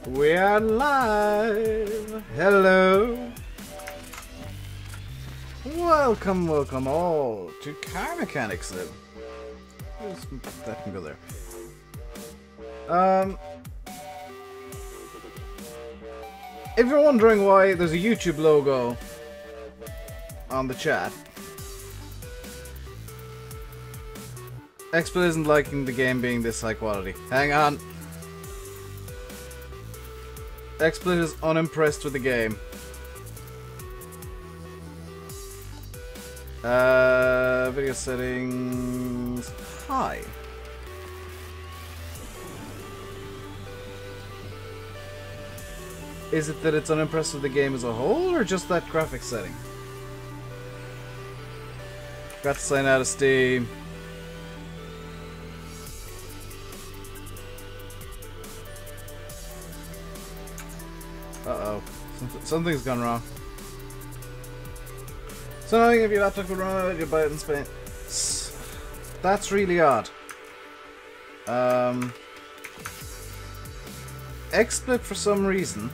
We are live! Hello! Welcome all to Car Mechanics then. That can go there. If you're wondering why there's a YouTube logo on the chat, XSplit isn't liking the game being this high quality. Hang on. XSplit is unimpressed with the game. Video settings. Hi. Is it that it's unimpressed with the game as a whole, or just that graphics setting? Got to sign out of Steam. Uh-oh. Something's gone wrong. So now if your laptop would run out, you buy it in Spain. That's really odd. XSplit for some reason.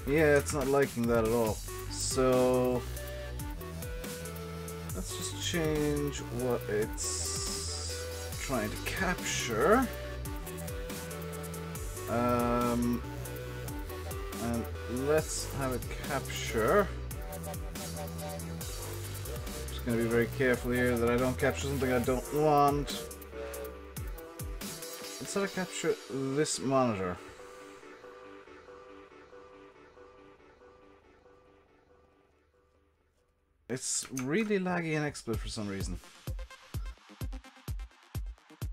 Yeah, it's not liking that at all. So let's just change what it's trying to capture. And let's have it capture. Just gonna be very careful here that I don't capture something I don't want. Instead, I capture this monitor. It's really laggy in XSplit for some reason.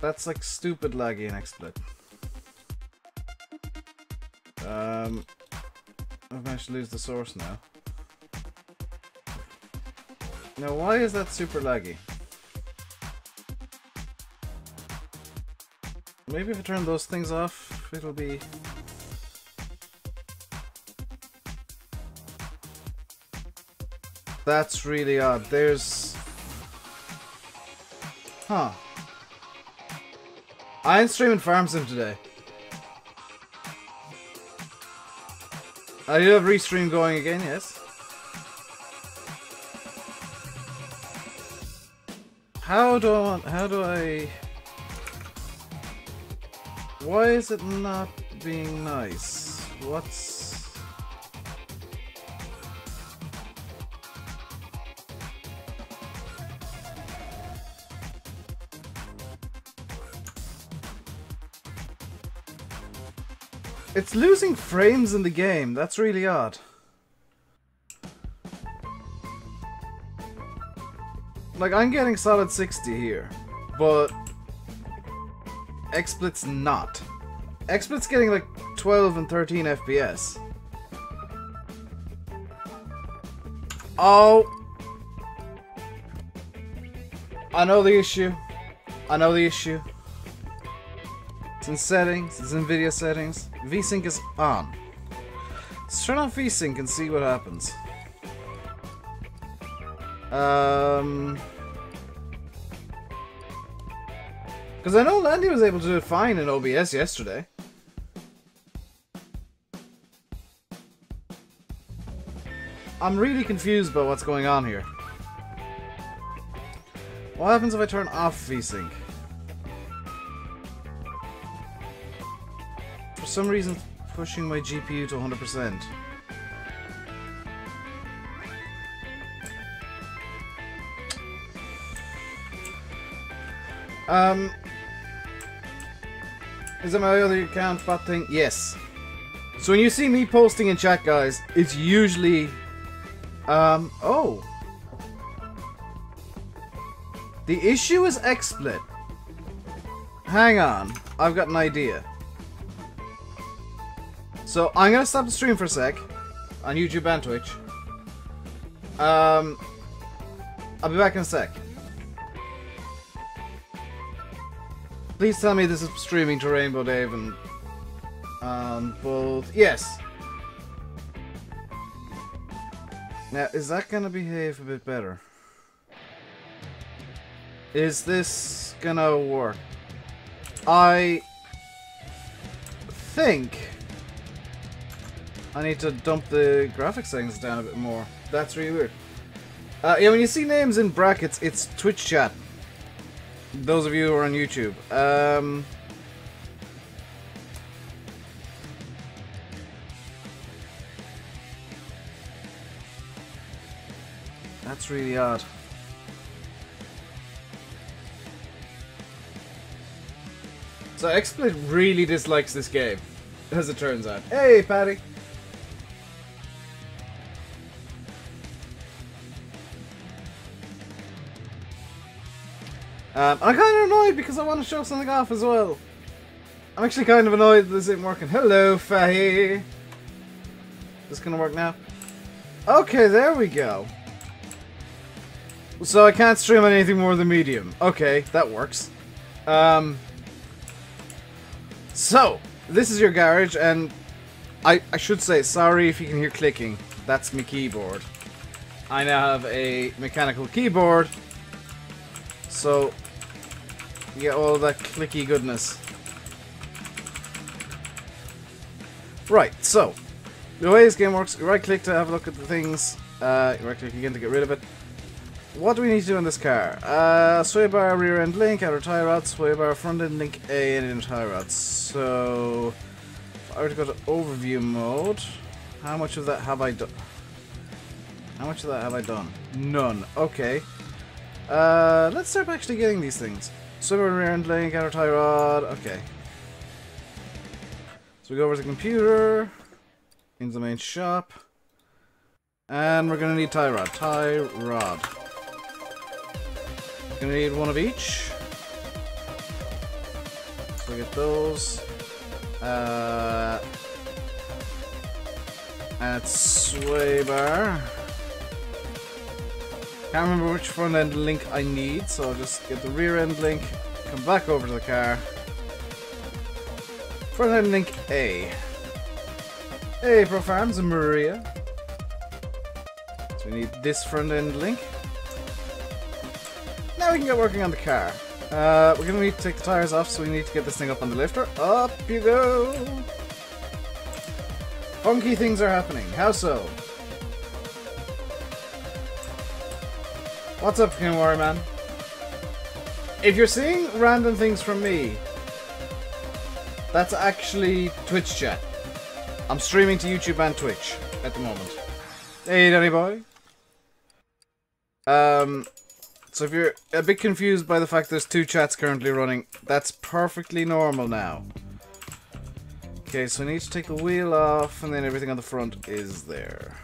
That's like stupid laggy in XSplit. I've managed to lose the source now. Now, why is that super laggy? Maybe if I turn those things off, it'll be... That's really odd. There's... Huh. I'm streaming Farm Sim today. I do have Restream going again, yes. How do I... Why is it not being nice? What's... It's losing frames in the game. That's really odd. Like, I'm getting solid 60 here, but XSplit's not. XSplit's getting like 12 and 13 FPS. Oh! I know the issue. I know the issue. It's in settings, it's in video settings. VSync is on. Let's turn off VSync and see what happens. Because I know Landy was able to do it fine in OBS yesterday. I'm really confused about what's going on here. What happens if I turn off VSync? For some reason, pushing my GPU to 100%. Is it my other account bot thing? Yes. So when you see me posting in chat, guys, it's usually... oh. The issue is XSplit. Hang on. I've got an idea. So, I'm gonna stop the stream for a sec. On YouTube and Twitch. I'll be back in a sec. Please tell me this is streaming to RainbowDave and... both... Yes! Now, is that gonna behave a bit better? Is this gonna work? I... think... I need to dump the graphics settings down a bit more. That's really weird. Yeah, when you see names in brackets, it's Twitch chat. Those of you who are on YouTube. That's really odd. So XSplit really dislikes this game, as it turns out. Hey, Patty! I'm kind of annoyed because I want to show something off as well. I'm actually kind of annoyed that this isn't working. Hello, Fahy! Is this gonna work now? Okay, there we go. So I can't stream on anything more than medium. Okay, that works. So, this is your garage, and I should say, sorry if you can hear clicking. That's my keyboard. I now have a mechanical keyboard, so you get all that clicky goodness. Right, so, the way this game works, you right click to have a look at the things, you right click again to get rid of it. What do we need to do in this car? Sway bar, rear end link, outer tie rod, sway bar, front end link, A, and inner tie rod. So, if I were to go to overview mode, how much of that have I done? How much of that have I done? None. Okay. Let's start by actually getting these things. Sway bar, rear end link, outer tie rod. Okay. So we go over to the computer, into the main shop, and we're gonna need tie rod. Tie rod. Gonna need one of each. So we get those. And it's sway bar. Can't remember which front end link I need, so I'll just get the rear end link, come back over to the car. Front end link A. Hey, Pro Farms and Maria. So we need this front end link. Now we can get working on the car. We're going to need to take the tires off, so we need to get this thing up on the lifter. Up you go! Funky things are happening. How so? What's up, King Warrior Man? If you're seeing random things from me, that's actually Twitch chat. I'm streaming to YouTube and Twitch at the moment. Hey, Danny boy. So if you're a bit confused by the fact there's two chats currently running, that's perfectly normal now. Okay, so we need to take the wheel off, and then everything on the front is there.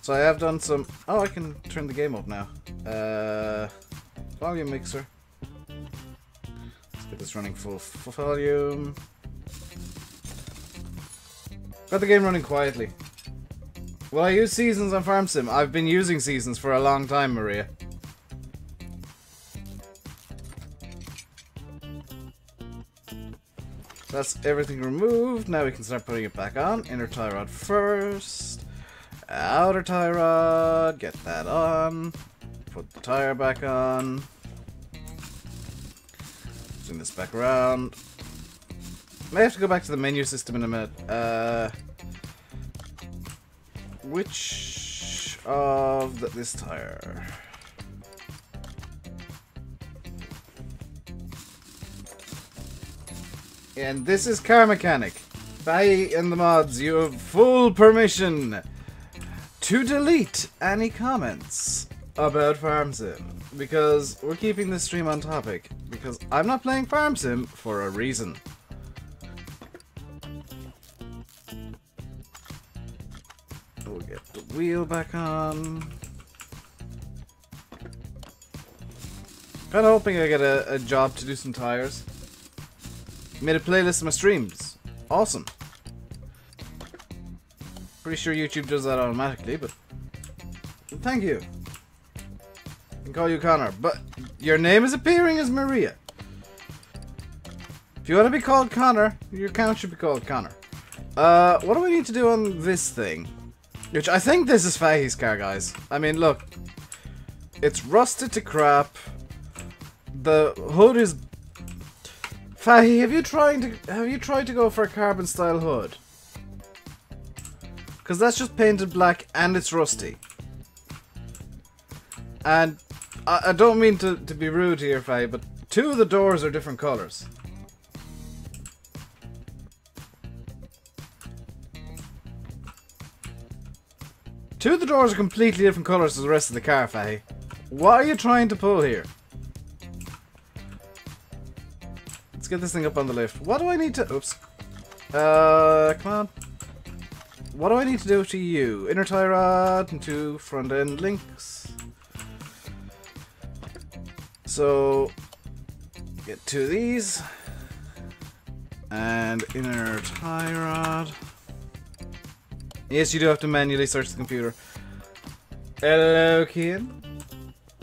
So I have done some... Oh, I can turn the game up now. Volume mixer. Let's get this running full volume. Got the game running quietly. Will I use Seasons on Farm Sim? I've been using Seasons for a long time, Maria. That's everything removed. Now we can start putting it back on. Inner tie rod first. Outer tie rod. Get that on. Put the tire back on. Swing this back around. May have to go back to the menu system in a minute. Which of this tire? And this is Car Mechanic. Bye in the mods, you have full permission to delete any comments about Farm Sim. Because we're keeping this stream on topic. Because I'm not playing Farm Sim for a reason. We'll get the wheel back on. Kinda hoping I get a job to do some tires. Made a playlist of my streams. Awesome. Pretty sure YouTube does that automatically, but thank you. I can call you Connor, but your name is appearing as Maria. If you want to be called Connor, your account should be called Connor. What do we need to do on this thing? Which I think this is Fahy's car, guys. I mean, look. It's rusted to crap. The hood is... Fahy, have you tried to go for a carbon style hood? Because that's just painted black and it's rusty. And I don't mean to be rude here, Fahy, but two of the doors are different colours. Two of the doors are completely different colours to the rest of the car, Fahy. What are you trying to pull here? Let's get this thing up on the lift. What do I need to... Oops. Come on. What do I need to do to you? Inner tie rod and two front end links. So... Get two of these. And inner tie rod. Yes, you do have to manually search the computer. Hello, Kian.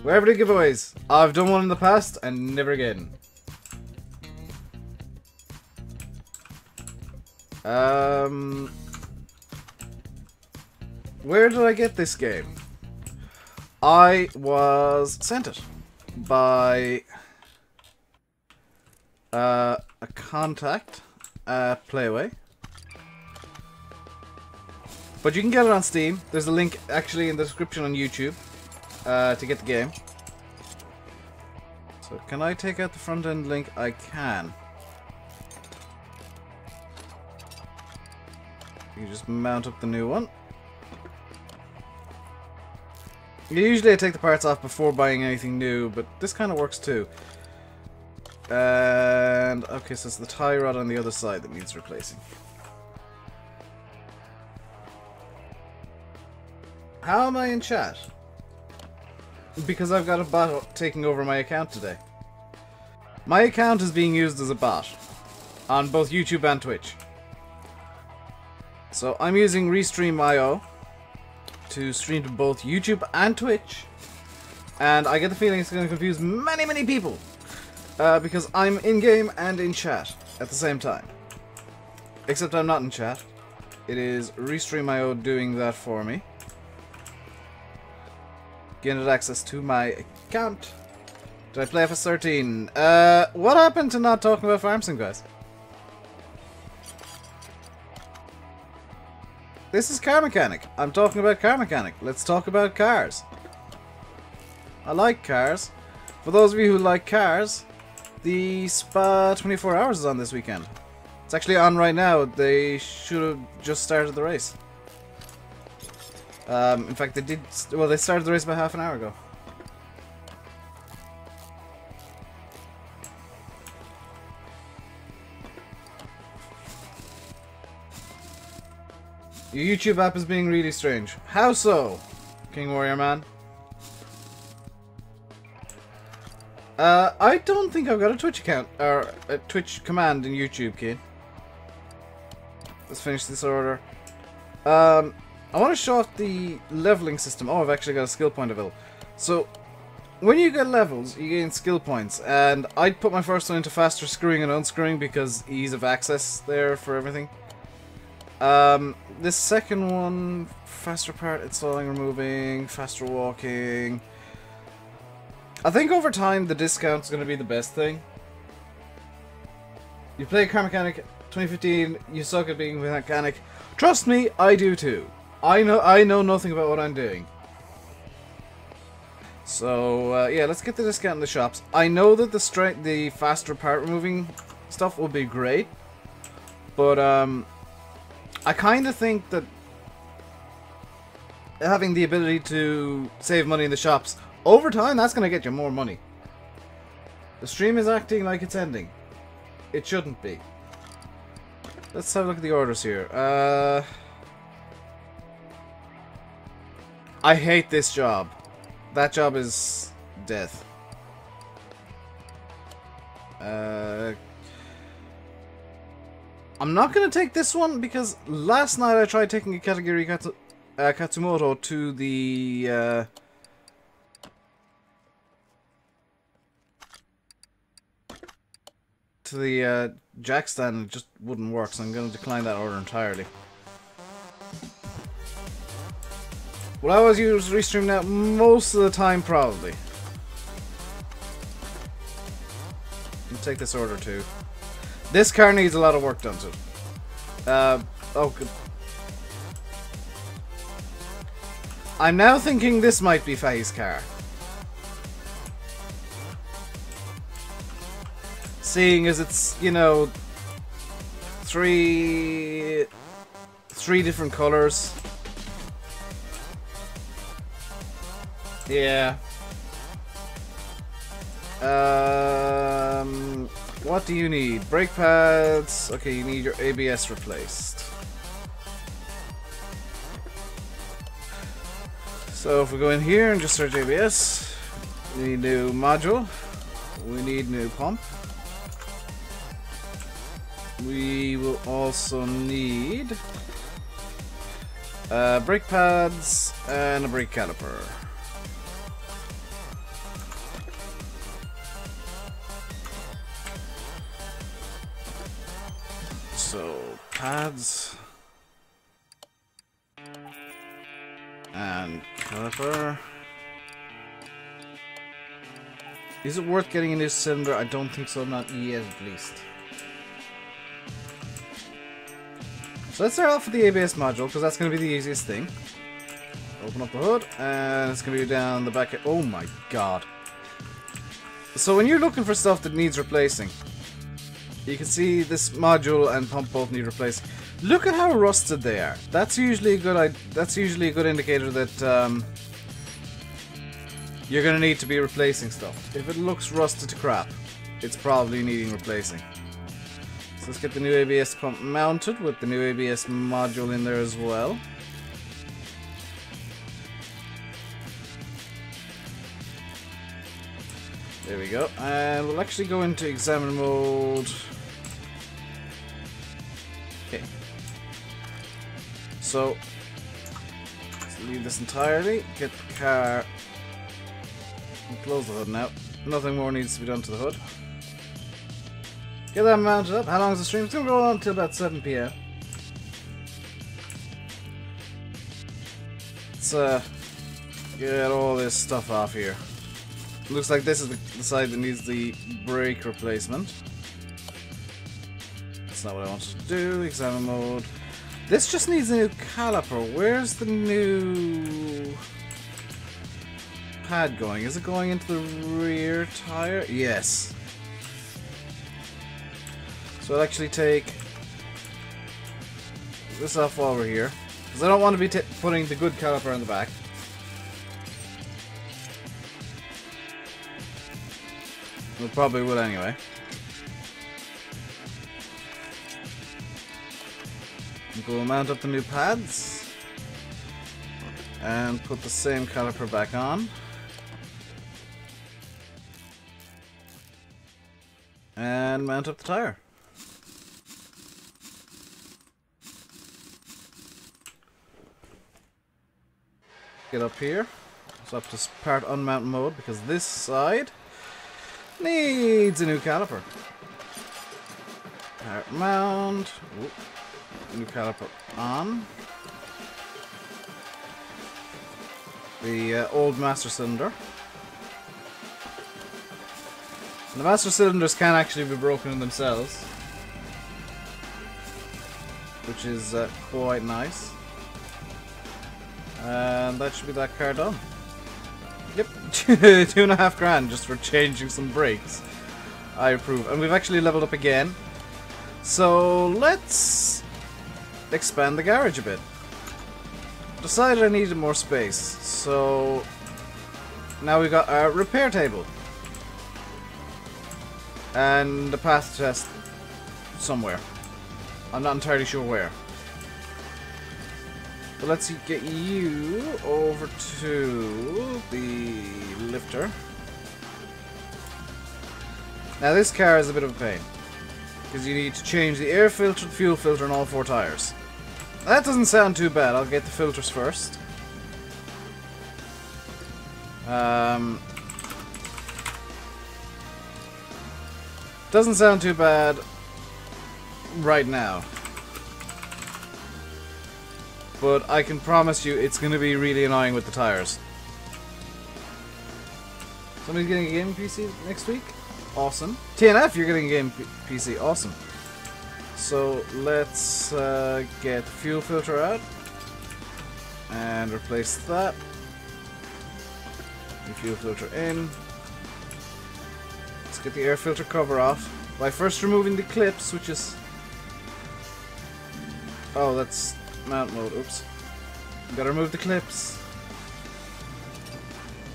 Wherever the giveaways. I've done one in the past and never again. Where did I get this game? I was sent it by a contact at Playway. But you can get it on Steam. There's a link actually in the description on YouTube to get the game. So can I take out the front end link? I can. You just mount up the new one. Usually I take the parts off before buying anything new, but this kind of works too. And okay, so it's the tie rod on the other side that needs replacing. How am I in chat? Because I've got a bot taking over my account today. My account is being used as a bot on both YouTube and Twitch. So I'm using Restream.io to stream to both YouTube and Twitch. And I get the feeling it's going to confuse many people. Because I'm in-game and in chat at the same time. Except I'm not in chat. It is Restream.io doing that for me. Gained access to my account. Did I play FS13? What happened to not talking about Farm Sim, guys? This is Car Mechanic. I'm talking about Car Mechanic. Let's talk about cars. I like cars. For those of you who like cars, the Spa 24 Hours is on this weekend. It's actually on right now. They should have just started the race. In fact, they did. Well, they started the race about half an hour ago. Your YouTube app is being really strange. How so, King Warrior Man? I don't think I've got a Twitch account or a Twitch command in YouTube, kid. Let's finish this order. I want to show off the leveling system. Oh, I've actually got a skill point available. So, when you get levels, you gain skill points. And I'd put my first one into faster screwing and unscrewing because ease of access there for everything. This second one, faster part installing, removing, faster walking. I think over time the discount's going to be the best thing. You play Car Mechanic 2015, you suck at being a mechanic. Trust me, I do too. I know nothing about what I'm doing. So yeah, let's get the discount in the shops. I know that the faster part removing stuff will be great, but I kind of think that having the ability to save money in the shops over time, that's going to get you more money. The stream is acting like it's ending. It shouldn't be. Let's have a look at the orders here. I hate this job. That job is death. I'm not gonna take this one because last night I tried taking a category Katsumoto to the jack stand, and it just wouldn't work, so I'm gonna decline that order entirely. Will I always use Restream now? Most of the time, probably. I'll take this order too. This car needs a lot of work done to it. Oh, good. I'm now thinking this might be Faye's car. Seeing as it's, you know, three different colors. Yeah. What do you need? Brake pads. Okay, you need your ABS replaced. So if we go in here and just search ABS, we need new module. We need new pump. We will also need brake pads and a brake caliper. So, pads and caliper. Is it worth getting a new cylinder? I don't think so, not yet at least. So let's start off with the ABS module, because that's going to be the easiest thing. Open up the hood, and it's going to be down the back. Oh my god. So when you're looking for stuff that needs replacing, you can see this module and pump both need replacing. Look at how rusted they are. That's usually a good indicator that you're going to need to be replacing stuff. If it looks rusted to crap, it's probably needing replacing. So let's get the new ABS pump mounted with the new ABS module in there as well. There we go. And we'll actually go into examine mode. Okay. So, let's leave this entirely. Get the car. We'll close the hood now. Nothing more needs to be done to the hood. Get that mounted up. How long is the stream? It's going to go on until about 7 PM. Let's get all this stuff off here. Looks like this is the side that needs the brake replacement. That's not what I wanted to do. Examine mode. This just needs a new caliper. Where's the new pad going? Is it going into the rear tire? Yes. So I'll actually take this off while we're here, because I don't want to be putting the good caliper in the back. We probably will anyway. We'll mount up the new pads and put the same caliper back on. And mount up the tire. Get up here. It's up to part unmount mode because this side needs a new caliper. Part mount. Ooh. New caliper on. The old master cylinder. And the master cylinders can actually be broken in themselves, which is quite nice. And that should be that car done. Yep, $2.5 grand just for changing some brakes. I approve. And we've actually leveled up again. So let's expand the garage a bit. Decided I needed more space, so now we've got our repair table and the path test somewhere. I'm not entirely sure where. But let's get you over to the lifter. Now this car is a bit of a pain, because you need to change the air filter, the fuel filter, and all 4 tires. That doesn't sound too bad. I'll get the filters first. Doesn't sound too bad right now. But I can promise you it's going to be really annoying with the tires. Somebody's getting a gaming PC next week? Awesome. TNF, you're getting a gaming PC. Awesome. So let's get the fuel filter out and replace that. The fuel filter in. Let's get the air filter cover off by first removing the clips, which is... Oh, that's mount mode. Oops. Gotta remove the clips.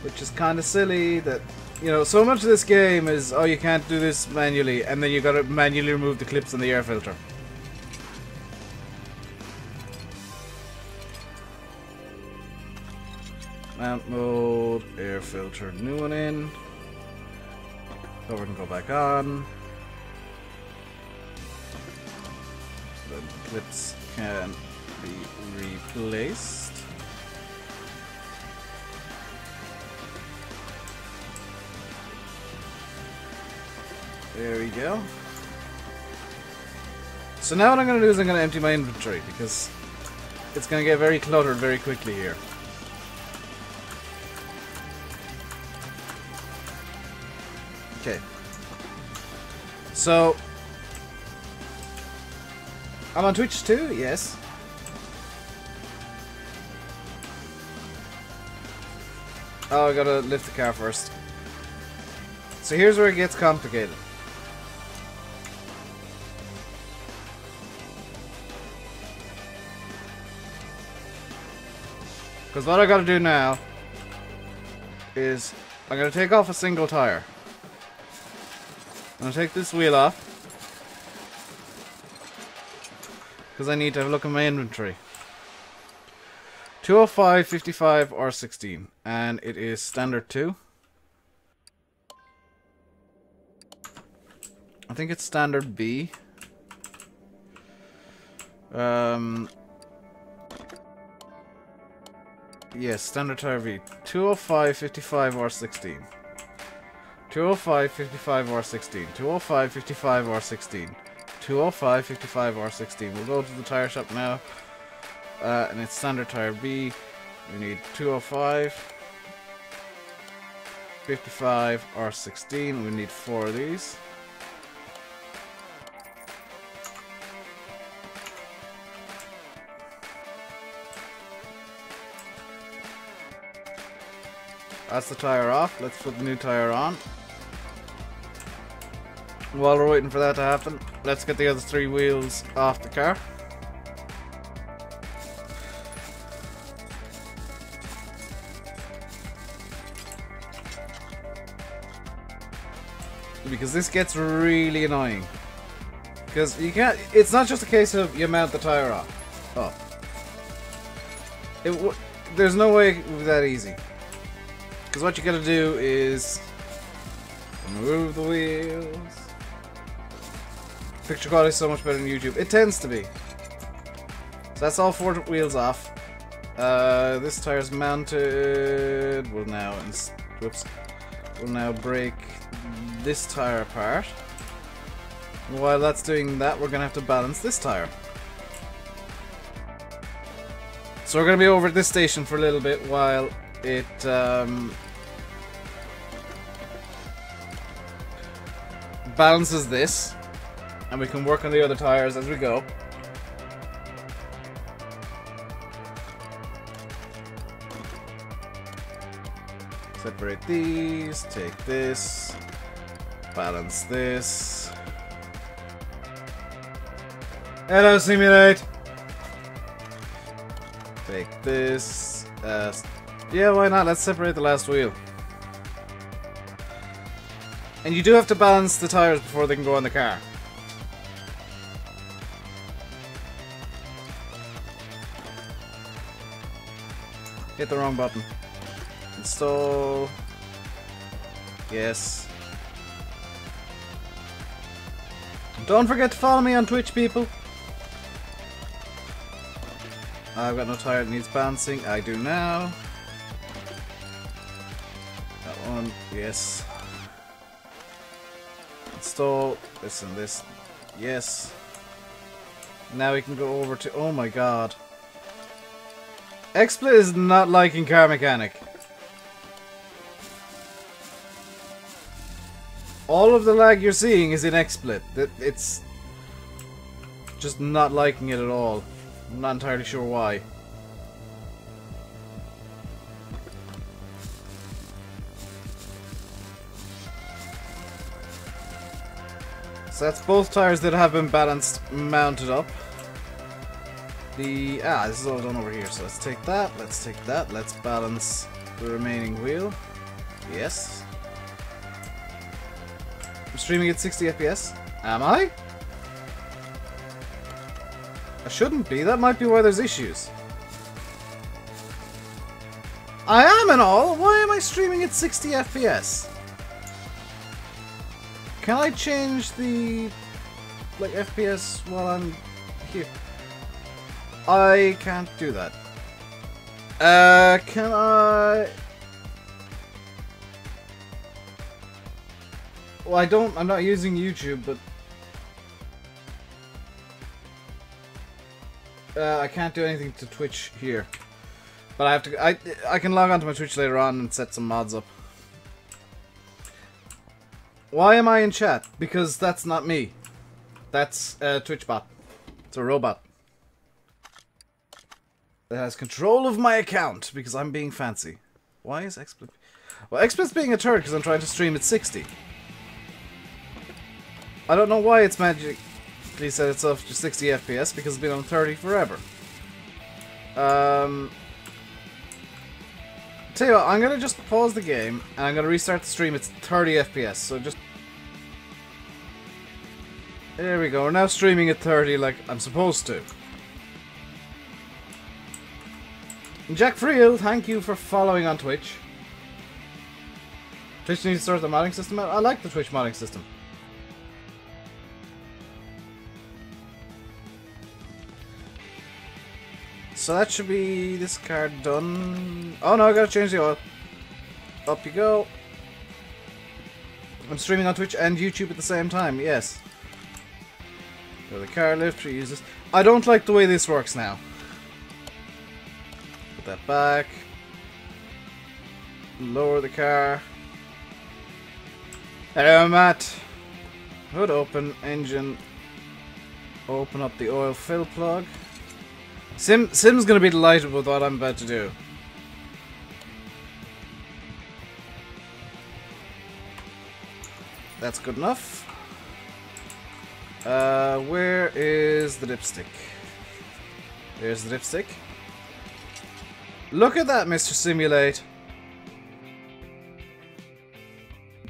Which is kind of silly that, you know, so much of this game is, oh, you can't do this manually, and then you gotta manually remove the clips on the air filter. Mount mode, air filter, new one in. Cover can go back on. The clips can be replaced. There we go. So now what I'm going to do is I'm going to empty my inventory, because it's going to get very cluttered very quickly here. Okay. So I'm on Twitch too, yes. Oh, I gotta lift the car first. So here's where it gets complicated. Because what I gotta do now is I'm gonna take off a single tire. I'm gonna take this wheel off, because I need to have a look at my inventory. 205, 55, or 16, and it is standard 2. I think it's standard B. Yes, standard tire V. 205, 55, or 16. 205, 55, or 16. 205, 55, or 16. 205, 55, or 16. We'll go to the tire shop now. And it's standard tire B. We need 205, 55, or 16. We need 4 of these. That's the tire off. Let's put the new tire on. While we're waiting for that to happen, let's get the other 3 wheels off the car. Because this gets really annoying. Because you can't, it's not just a case of you mount the tire off. Oh. There's no way it would be that easy. Because what you gotta do is remove the wheels. Picture quality is so much better than YouTube. It tends to be. So that's all 4 wheels off. This tire's mounted. We'll now break this tire apart. While that's doing that, we're gonna have to balance this tire. So we're gonna be over at this station for a little bit while it balances this, and we can work on the other tires as we go. Separate these, take this, balance this. Hello, Simulate! Take this. Yeah, why not? Let's separate the last wheel. And you do have to balance the tires before they can go on the car. Hit the wrong button. Install. Yes. Don't forget to follow me on Twitch, people. I've got no tire that needs balancing. I do now. That one, yes. Install this and this. Yes. Now we can go over to... Oh my god. XSplit is not liking Car Mechanic. All of the lag you're seeing is in XSplit. It's just not liking it at all. I'm not entirely sure why. So that's both tires that have been balanced, mounted up. This is all done over here. So let's take that, let's take that, let's balance the remaining wheel. Yes. I'm streaming at 60 FPS. Am I? I shouldn't be. That might be why there's issues. I am and all. Why am I streaming at 60 FPS? Can I change the FPS while I'm here? I can't do that. Can I? Well, I'm not using YouTube, but I can't do anything to Twitch here. But I have to. I can log on to my Twitch later on and set some mods up. Why am I in chat? Because that's not me. That's a Twitch bot. It's a robot that has control of my account because I'm being fancy. Why is XSplit? Well, XSplit's being a turd because I'm trying to stream at 60. I don't know why it's magically set itself to 60 FPS because it's been on 30 forever. Tell you what, I'm gonna just pause the game and I'm gonna restart the stream. It's 30 FPS, so just... There we go, we're now streaming at 30 like I'm supposed to. Jack Friel, thank you for following on Twitch. Twitch needs to sort the modding system out. I like the Twitch modding system. So that should be this card done. Oh no, I gotta change the oil. Up you go. I'm streaming on Twitch and YouTube at the same time, yes. Go to the car lift, use this. I don't like the way this works now. Put that back. Lower the car. Hello, Matt. Hood open, engine. Open up the oil fill plug. Sim's gonna be delighted with what I'm about to do. That's good enough. Where is the dipstick? There's the dipstick. Look at that, Mr. Simulate.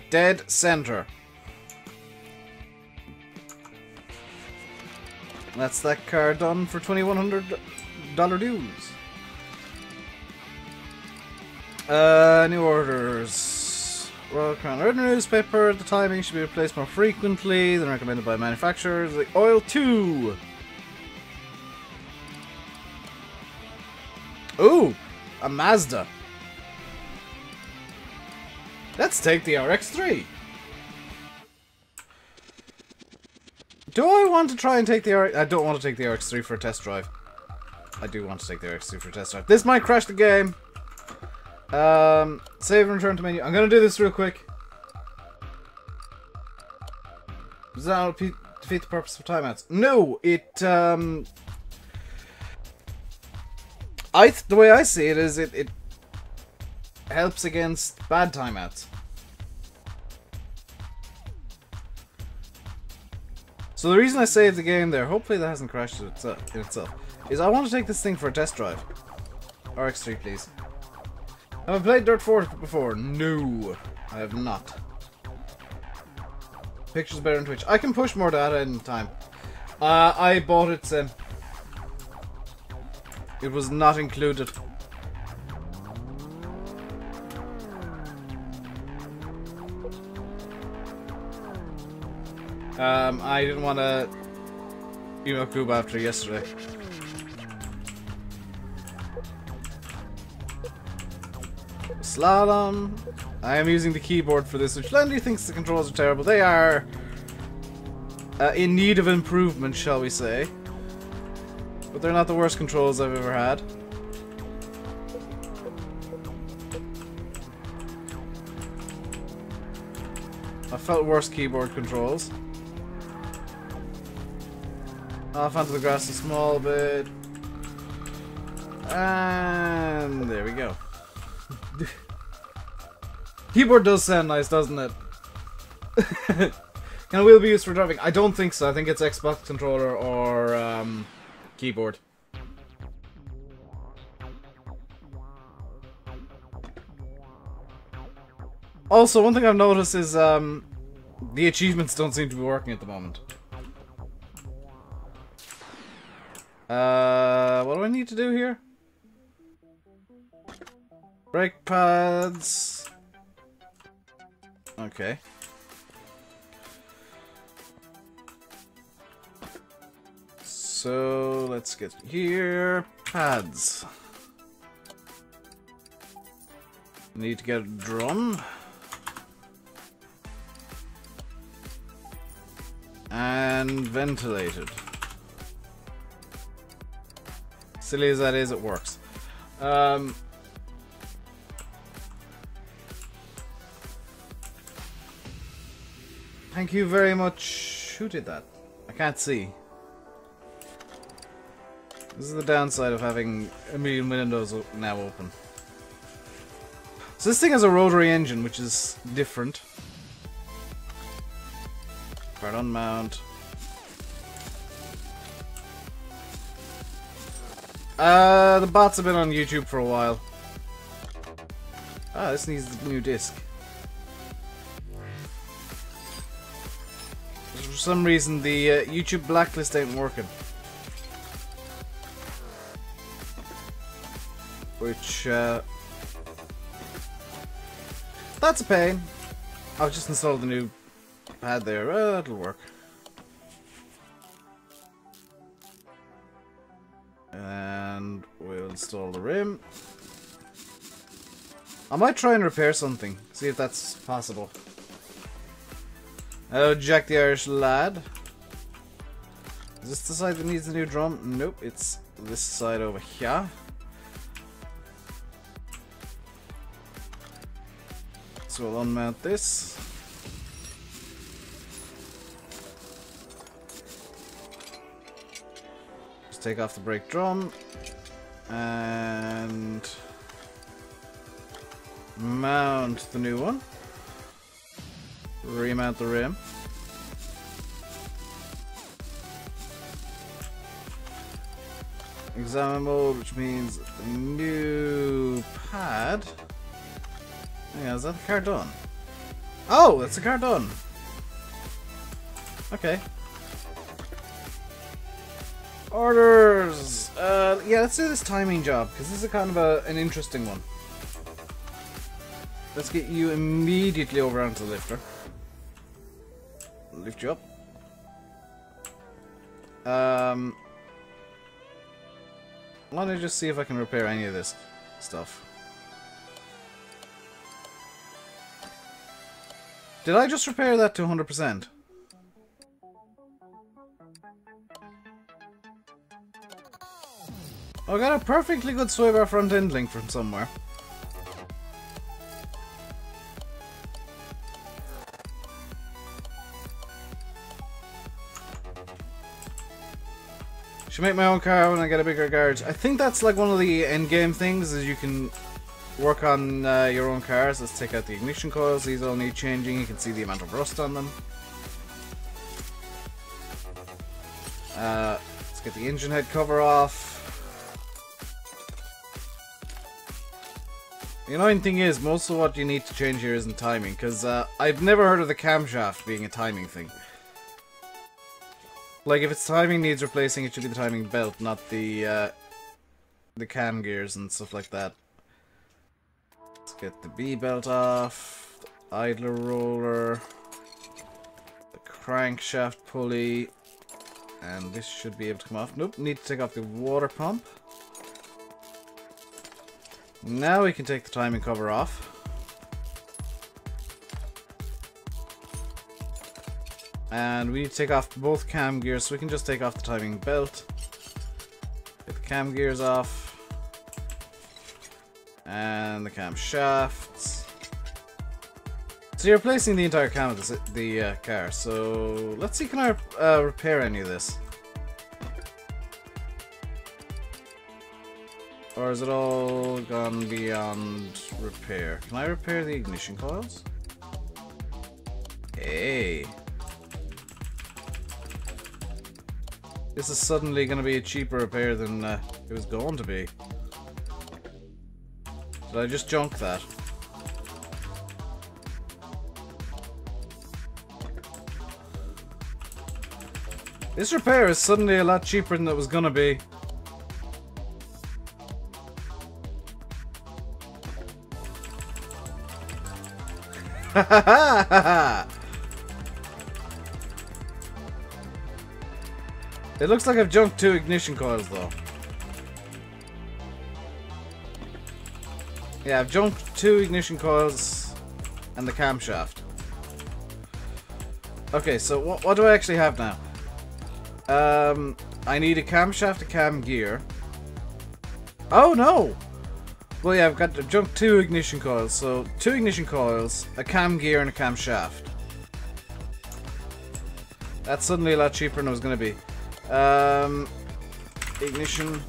Dead center. That's that car done for $2,100 dues. New orders. Royal Crown Red newspaper. The timing should be replaced more frequently than recommended by manufacturers. The oil 2. Ooh, a Mazda. Let's take the RX-3. Do I want to try and take the RX... I don't want to take the RX-3 for a test drive. I do want to take the RX-3 for a test drive. This might crash the game. Save and return to menu. I'm going to do this real quick. Does that not defeat the purpose of timeouts? No, it... the way I see it is it helps against bad timeouts. So the reason I saved the game there, hopefully that hasn't crashed in itself, is I want to take this thing for a test drive. RX-3, please. Have I played Dirt 4 before? No, I have not. Pictures better on Twitch. I can push more data in time. I bought it, Sim. It was not included. I didn't want to email Kuba after yesterday. Slalom. I am using the keyboard for this, which Lendy thinks the controls are terrible. They are in need of improvement, shall we say. But they're not the worst controls I've ever had. I felt worse keyboard controls. Off onto the grass a small bit. And there we go. Keyboard does sound nice, doesn't it? Can a wheel be used for driving? I don't think so. I think it's Xbox controller or keyboard. Also, one thing I've noticed is the achievements don't seem to be working at the moment. What do I need to do here? Brake pads. Okay. So let's get here. Pads. Need to get a drum. And ventilated. Silly as that is, it works. Thank you very much. Who did that? I can't see. This is the downside of having a million windows now open. So this thing has a rotary engine, which is different. Card unmount. The bots have been on YouTube for a while. Ah, this needs the new disc. For some reason, the YouTube blacklist ain't working. Which, that's a pain. I've just installed the new pad there. It'll work. And we'll install the rim. I might try and repair something. See if that's possible. Hello, Jack the Irish Lad. Is this the side that needs a new drum? Nope, it's this side over here. So we'll unmount this. Just take off the brake drum. And mount the new one. Remount the rim. Examine mode, which means the new pad. Yeah, is that the car done? Oh, that's the car done. Okay. Orders. Yeah, let's do this timing job because this is kind of an interesting one. Let's get you immediately over onto the lifter. Lift you up. Let me just see if I can repair any of this stuff. Did I just repair that to 100%? Oh, I got a perfectly good sway bar front end link from somewhere. Should make my own car when I get a bigger garage. I think that's like one of the end game things, is you can work on your own cars. Let's take out the ignition coils. These all need changing. You can see the amount of rust on them. Let's get the engine head cover off. The annoying thing is, most of what you need to change here isn't timing, because I've never heard of the camshaft being a timing thing. Like, if its timing needs replacing, it should be the timing belt, not the cam gears and stuff like that. Let's get the B belt off, the idler roller, the crankshaft pulley. And this should be able to come off. Nope, need to take off the water pump. Now we can take the timing cover off. And we need to take off both cam gears, so we can just take off the timing belt. Get the cam gears off. And the cam shafts. So you're replacing the entire cam of the car. So let's see, can I repair any of this? Or is it all gone beyond repair? Can I repair the ignition coils? Hey. This is suddenly going to be a cheaper repair than it was going to be. Did I just junk that? This repair is suddenly a lot cheaper than it was going to be. Ha ha ha ha! It looks like I've junked 2 ignition coils though. Yeah, I've junked 2 ignition coils and the camshaft. Okay, so what do I actually have now? I need a camshaft, a cam gear. Oh no! Well, yeah, I've got to junk 2 ignition coils. So 2 ignition coils, a cam gear, and a camshaft. That's suddenly a lot cheaper than it was going to be. Ignition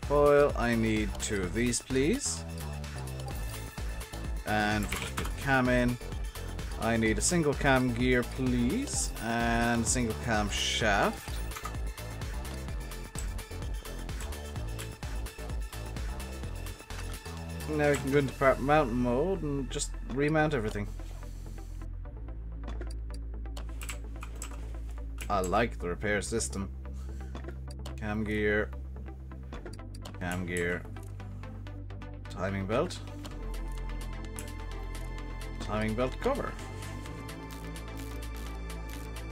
coil. I need 2 of these, please. And if we just put cam in, I need a single cam gear, please, and a single cam shaft. Now we can go into part mount mode and just remount everything. I like the repair system. Cam gear, timing belt, timing belt cover.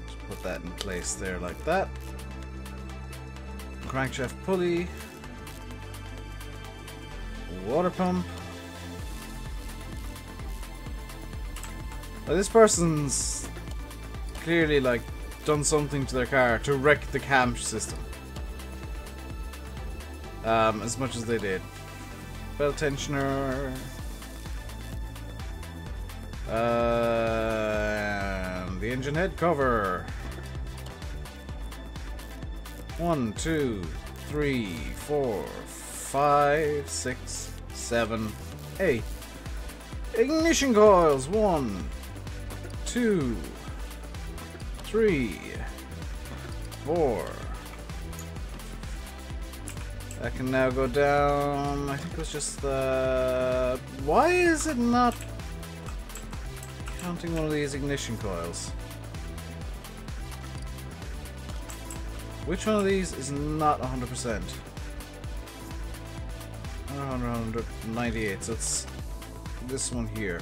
Just put that in place there like that. Crankshaft pulley, water pump. Now, this person's clearly like done something to their car to wreck the cam system. As much as they did. Belt tensioner. And the engine head cover. 1, 2, 3, 4, 5, 6, 7, 8. Ignition coils. 1, 2, 3, 4. That can now go down. I think it was just the... Why is it not counting one of these ignition coils? Which one of these is not 100%? 198, so it's this one here.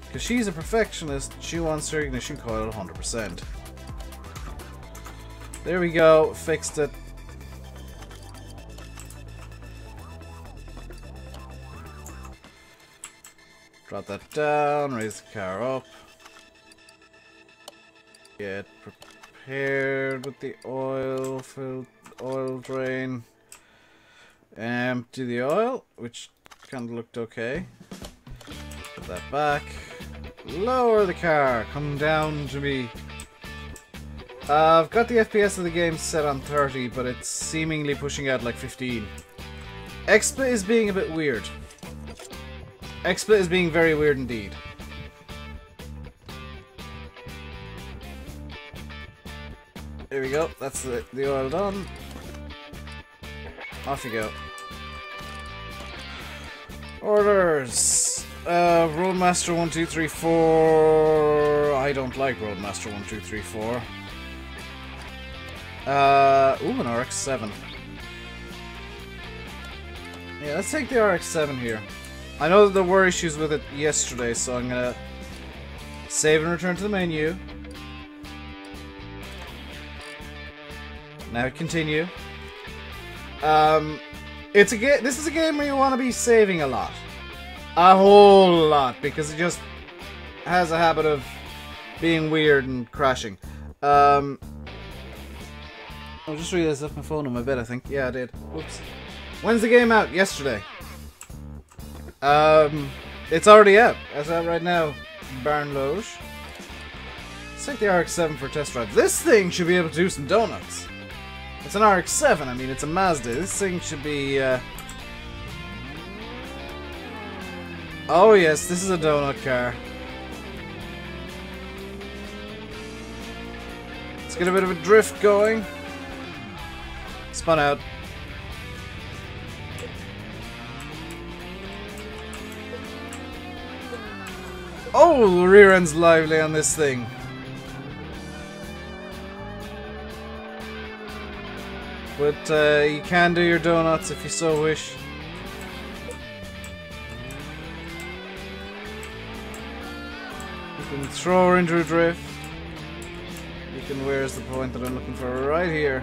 Because she's a perfectionist, she wants her ignition coil 100%. There we go, fixed it. Drop that down, raise the car up. Get prepared with the oil, fill oil drain. Empty the oil, which kind of looked okay. Put that back. Lower the car, come down to me. I've got the FPS of the game set on 30, but it's seemingly pushing out like 15. XSplit is being a bit weird. XSplit is being very weird indeed. There we go, that's the oil done. Off you go. Orders! Roadmaster 1234. I don't like Roadmaster 1234. Ooh, an RX-7. Yeah, let's take the RX-7 here. I know that there were issues with it yesterday, so I'm gonna save and return to the menu. Now continue. It's a game. This is a game where you want to be saving a lot, a whole lot, because it just has a habit of being weird and crashing. I just realized I left my phone on my bed. I think. Yeah, I did. Whoops. When's the game out? Yesterday. It's already out. It's out right now. Barnloge. Let's take the RX-7 for a test drive. This thing should be able to do some donuts. It's an RX-7. I mean, it's a Mazda. This thing should be. Oh yes, this is a donut car. Let's get a bit of a drift going. Spun out. Oh, the rear end's lively on this thing. But you can do your donuts if you so wish. You can throw her into a drift. You can, where's the point that I'm looking for? Right here.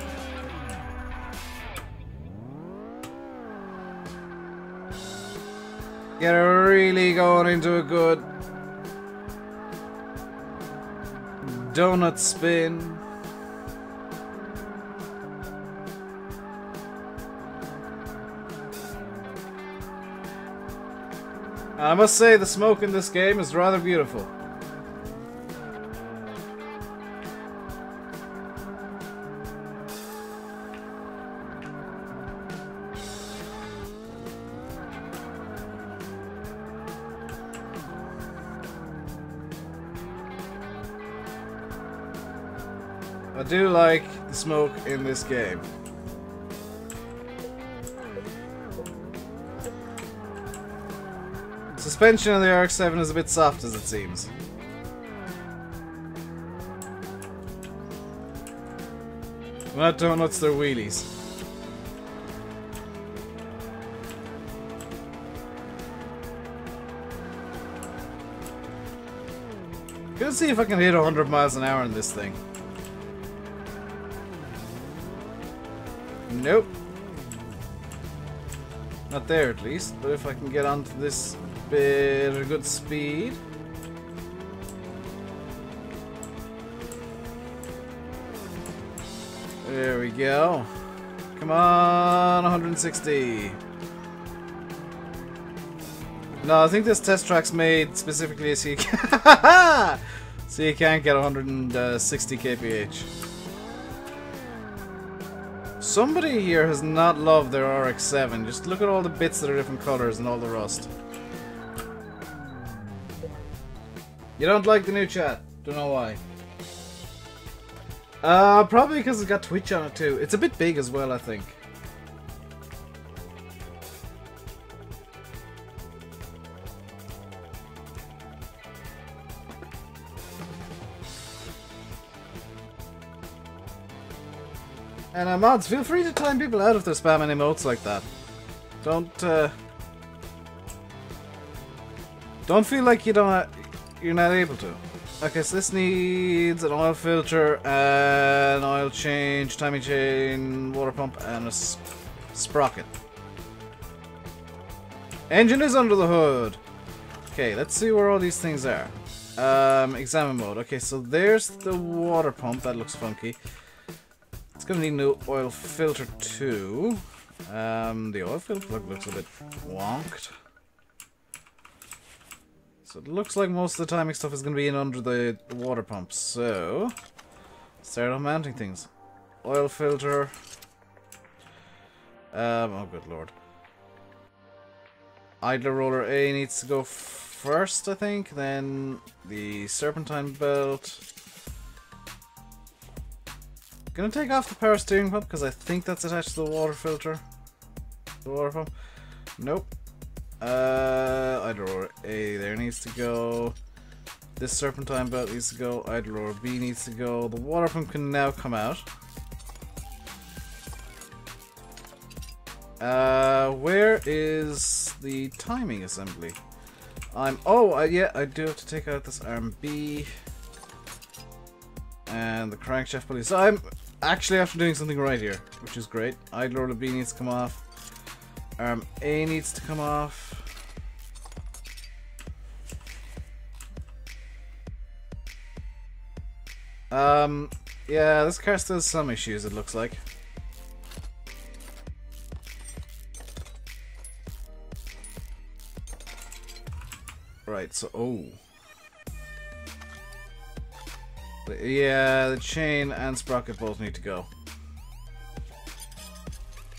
Get her really going into a good donut spin. And I must say the smoke in this game is rather beautiful. I do like the smoke in this game. Suspension on the RX-7 is a bit soft, as it seems. Well, not donuts, they're wheelies. Gonna see if I can hit 100 miles an hour in this thing. Nope. Not there, at least. But if I can get onto this bit of good speed. There we go. Come on, 160. No, I think this test track's made specifically so you can so you can't get 160 kph. Somebody here has not loved their RX-7. Just look at all the bits that are different colors and all the rust. You don't like the new chat. Don't know why. Probably because it's got Twitch on it too. It's a bit big as well, I think. And mods, feel free to time people out if they're spamming emotes like that. Don't feel like you're not able to. Okay, so this needs an oil filter, an oil change, timing chain, water pump, and a sprocket. Engine is under the hood. Okay, let's see where all these things are. Examine mode. Okay, so there's the water pump. That looks funky. It's gonna need a new oil filter too. The oil filter plug looks a bit wonked. So it looks like most of the timing stuff is gonna be in under the water pump. So start on mounting things. Oil filter. Oh good lord. Idler roller A needs to go first, I think. Then the serpentine belt. Gonna take off the power steering pump because I think that's attached to the water filter. The water pump. Nope. Idler roller A there needs to go. This serpentine belt needs to go. Idler roller B needs to go. The water pump can now come out. Where is the timing assembly? Yeah, I do have to take out this arm B and the crankshaft pulley. So actually after doing something right here, which is great. Idler roller B needs to come off. Arm A needs to come off. Yeah, this car still has some issues, it looks like. Right, so, oh. Yeah, the chain and sprocket both need to go.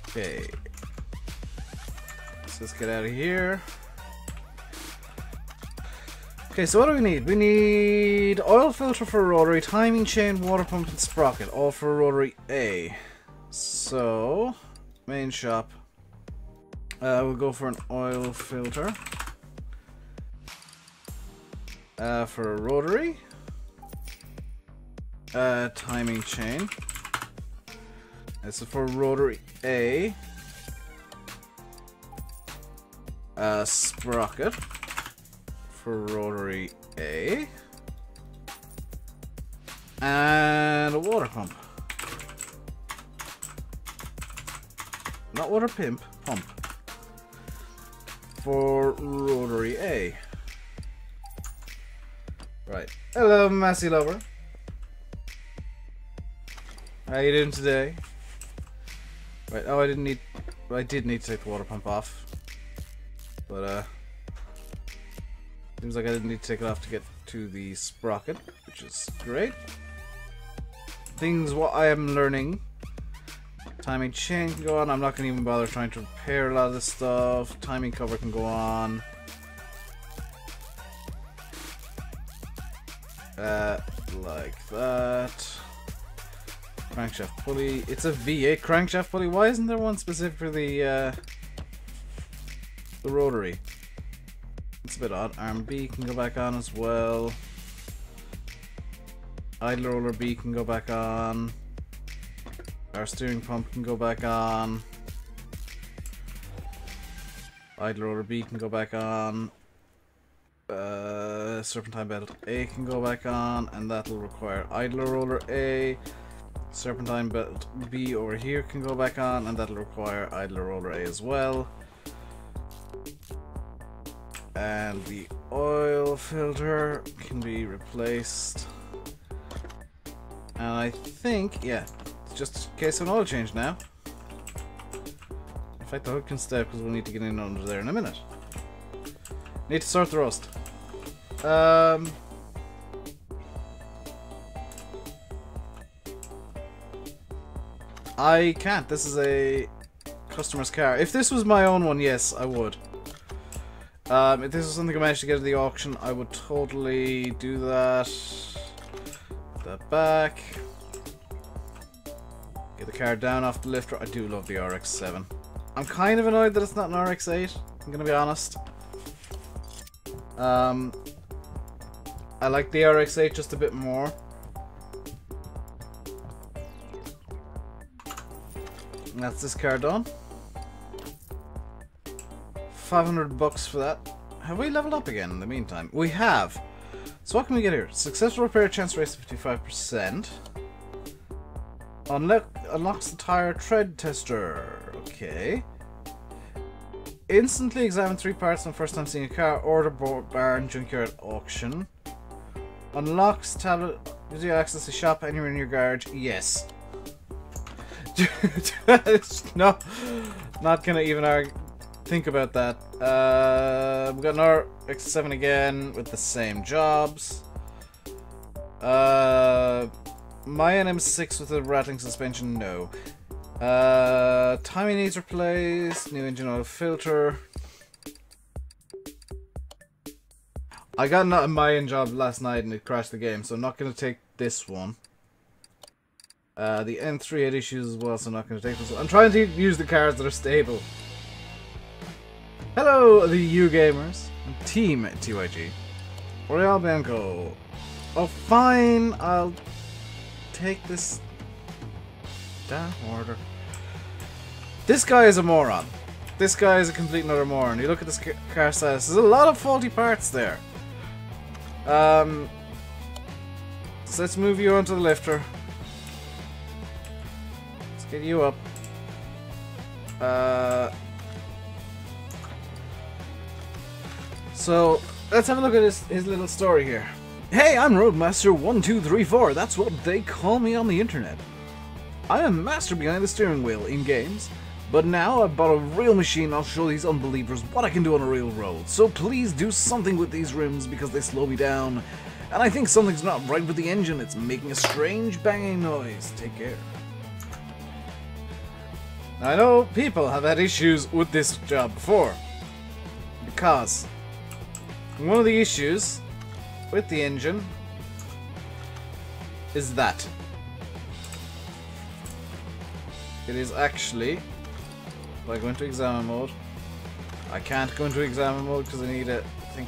Okay. So let's get out of here. Okay, so what do we need? We need oil filter for rotary, timing chain, water pump, and sprocket, all for rotary A. So, main shop. We'll go for an oil filter. For a rotary. Timing chain. So for rotary A. Sprocket. For rotary A. And a water pump. Not water pump. For rotary A. Right. Hello, Massey Lover. How you doing today? Right. Oh, I did need to take the water pump off, but seems like I didn't need to take it off to get to the sprocket, which is great. Things what I am learning. Timing chain can go on. I'm not going to even bother trying to repair a lot of this stuff. Timing cover can go on. Like that. Crankshaft pulley. It's a V8 crankshaft pulley. Why isn't there one specific for the rotary? It's a bit odd. Arm B can go back on as well. Idler roller B can go back on. Our steering pump can go back on. Idler roller B can go back on. Serpentine belt A can go back on, and that'll require idler roller A. Serpentine belt B over here can go back on, and that'll require idler roller A as well. And the oil filter can be replaced. And I think, yeah, it's just a case of an oil change now. In fact, the hood can stay because we'll need to get in under there in a minute. Need to sort the rust. I can't. This is a customer's car. If this was my own one, yes, I would. If this was something I managed to get at the auction, I would totally do that. Put that back. Get the car down off the lifter. I do love the RX-7. I'm kind of annoyed that it's not an RX-8. I'm gonna be honest. I like the RX-8 just a bit more. And that's this car done. 500 bucks for that. Have we leveled up again in the meantime? We have. So what can we get here? Successful repair chance raise 55%. Unlocks the tire tread tester. Okay. Instantly examine 3 parts on first time seeing a car. Order barn junkyard auction. Unlocks tablet. Gives you access to shop anywhere in your garage. Yes. No, not gonna even think about that. We got an RX-7 again with the same jobs. My NM6 with a rattling suspension, no. Timing needs replaced. New engine oil filter. I got a Mayan job last night and it crashed the game, so I'm not gonna take this one. The N3 had issues as well, so I'm not going to take this one. I'm trying to use the cars that are stable. Hello, the U-Gamers. Team TYG. Royale Bianco. Oh, fine. I'll take this down order. This guy is a moron. This guy is a complete and utter moron. You look at this car size. There's a lot of faulty parts there. So let's move you onto the lifter. Let's get you up. So, let's have a look at his little story here. Hey, I'm Roadmaster1234. That's what they call me on the internet. I am master behind the steering wheel in games, but now I've bought a real machine. I'll show these unbelievers what I can do on a real road. So please do something with these rims because they slow me down. And I think something's not right with the engine. It's making a strange banging noise. Take care. Now, I know people have had issues with this job before, because one of the issues with the engine is that it is actually, if I go into examine mode, I can't go into examine mode because I need a thing.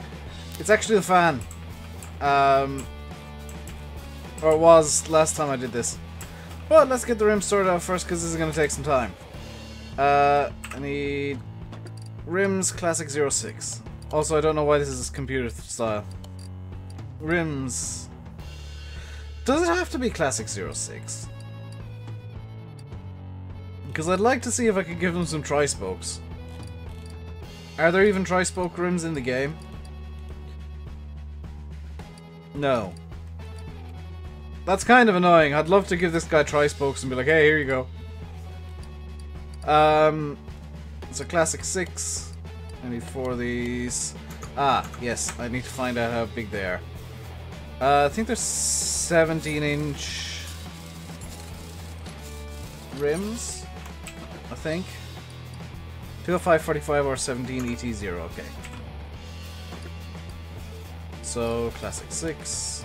It's actually the fan. Or it was last time I did this. But let's get the rims sorted out first because this is going to take some time. I need rims classic 06. Also, I don't know why this is computer style. Rims. Does it have to be classic 06? Because I'd like to see if I could give them some tri-spokes. Are there even tri-spoke rims in the game? No. That's kind of annoying. I'd love to give this guy tri-spokes and be like, hey, here you go. It's a classic 6. I need 4 of these. Ah, yes, I need to find out how big they are. I think they're 17-inch rims, I think. 205, 45, or 17 ET0, okay. So, classic 6,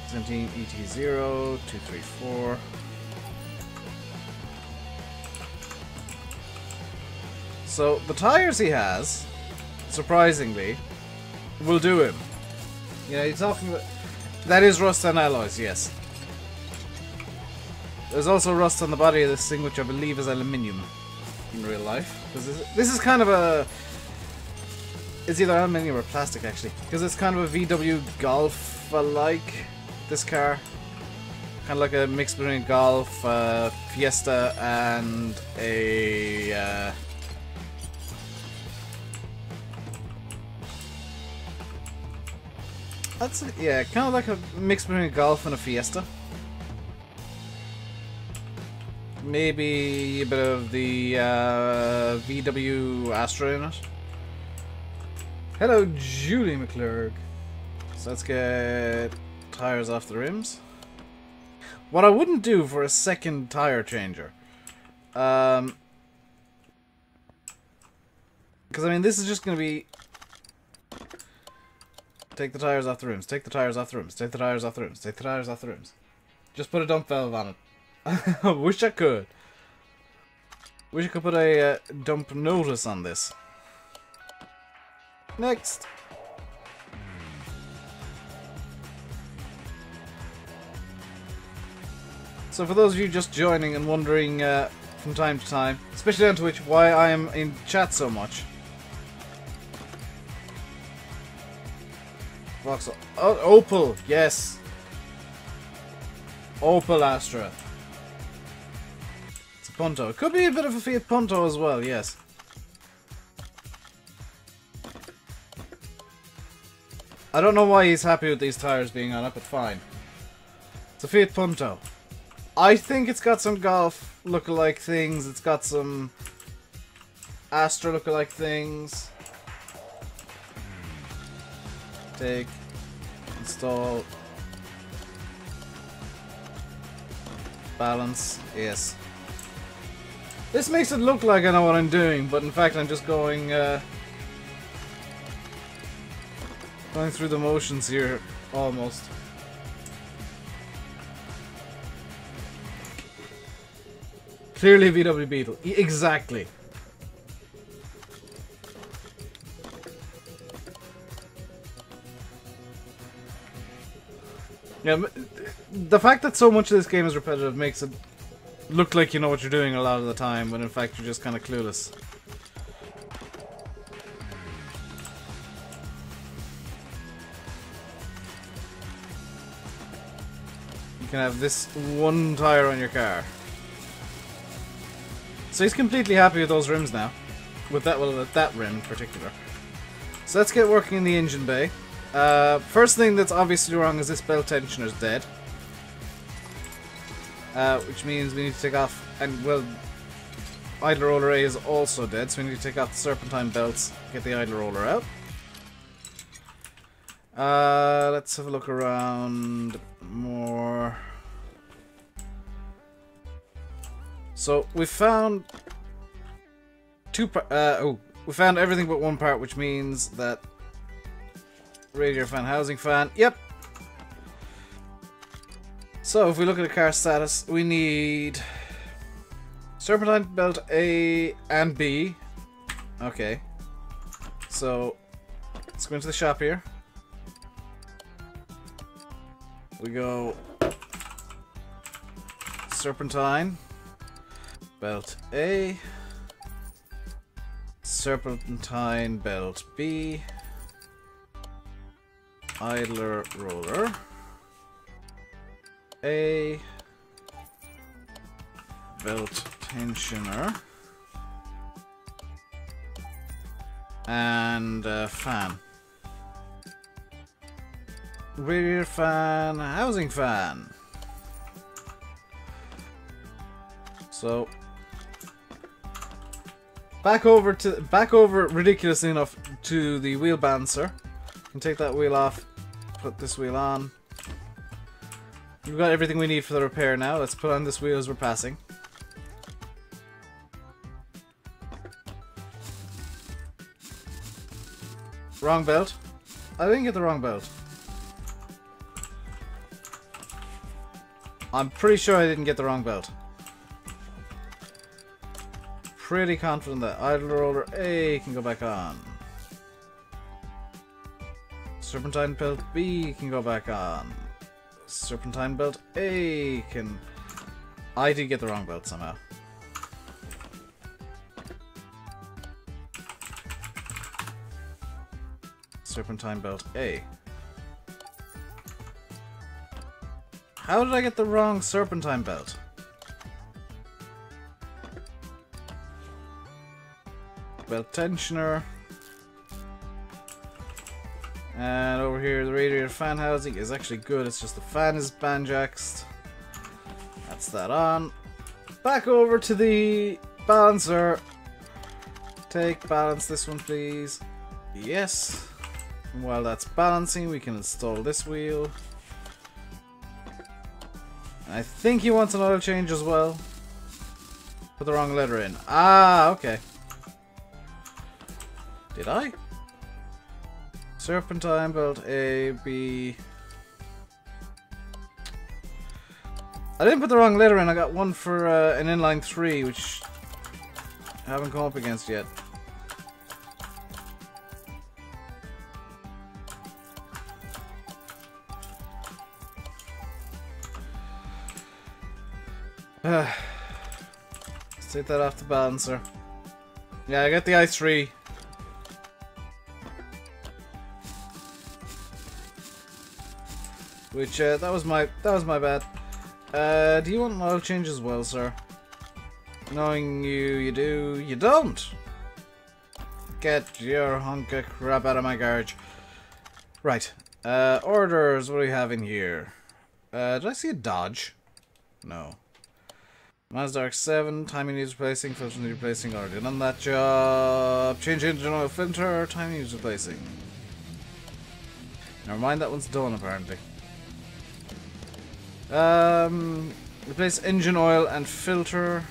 17 ET0, 234. So, the tires he has, surprisingly, will do him. Yeah, you're talking about... That is rust on alloys, yes. There's also rust on the body of this thing, which I believe is aluminium in real life. Because this is kind of a... It's either aluminium or plastic, actually. Because it's kind of a VW Golf-like, this car. Kind of like a mix between a Golf, Fiesta, and a... That's, yeah, kind of like a mix between a Golf and a Fiesta. Maybe a bit of the VW Astra in it. Hello, Julie McClurg. So let's get tires off the rims. What I wouldn't do for a second tire changer, because I mean this is just going to be take the tires off the rims, take the tires off the rims, take the tires off the rims, take the tires off the rims. Just put a dump valve on it. I wish I could. Wish I could put a dump notice on this. Next. So for those of you just joining and wondering from time to time, especially on Twitch, why I am in chat so much. Vauxhall. Oh, Opel, yes. Opel Astra. It's a Punto. It could be a bit of a Fiat Punto as well, yes. I don't know why he's happy with these tires being on it, but fine. It's a Fiat Punto. I think it's got some Golf lookalike things. It's got some Astra lookalike things. Take, install, balance, yes. This makes it look like I know what I'm doing, but in fact I'm just going through the motions here, almost. Clearly VW Beetle, exactly. Yeah, the fact that so much of this game is repetitive makes it look like you know what you're doing a lot of the time, when in fact you're just kind of clueless. You can have this one tire on your car. So he's completely happy with those rims now. With that, well, with that rim in particular. So let's get working in the engine bay. First thing that's obviously wrong is this belt tensioner's dead. Which means we need to take off, and well, idler roller A is also dead, so we need to take off the serpentine belts, get the idler roller out. Let's have a look around more. So we found we found everything but one part, which means that radiator fan, housing fan, yep. So if we look at the car status, we need serpentine belt A and B. Okay. So let's go into the shop here. We go serpentine belt A, serpentine belt B, idler roller A, belt tensioner, and fan. Radiator fan, housing fan. So back over ridiculously enough to the wheel balancer. You can take that wheel off, put this wheel on. We've got everything we need for the repair now. Let's put on this wheel as we're passing. Wrong belt. I didn't get the wrong belt. I'm pretty sure I didn't get the wrong belt. Pretty confident that idler roller A can go back on. Serpentine belt B can go back on. Serpentine belt A can... I did get the wrong belt somehow. Serpentine belt A. How did I get the wrong serpentine belt? Belt tensioner. And over here, the radiator fan housing is actually good. It's just the fan is banjaxed. That's that on. Back over to the balancer. Take balance this one, please. Yes. And while that's balancing, we can install this wheel. I think he wants an oil change as well. Put the wrong letter in. Ah, okay. Did I? Serpentine belt A, B. I didn't put the wrong letter in. I got one for an inline 3, which I haven't come up against yet. Let's take that off the balancer. Yeah, I got the i3. Which that was my bad. Do you want an oil change as well, sir? Knowing you do. You don't. Get your hunk of crap out of my garage. Right. Orders. What do we have in here? Did I see a Dodge? No. Mazda RX-7, timing needs replacing, filter needs replacing, already done that job. Change engine oil filter, timing needs replacing. Never mind, that one's done apparently. Replace engine oil and filter.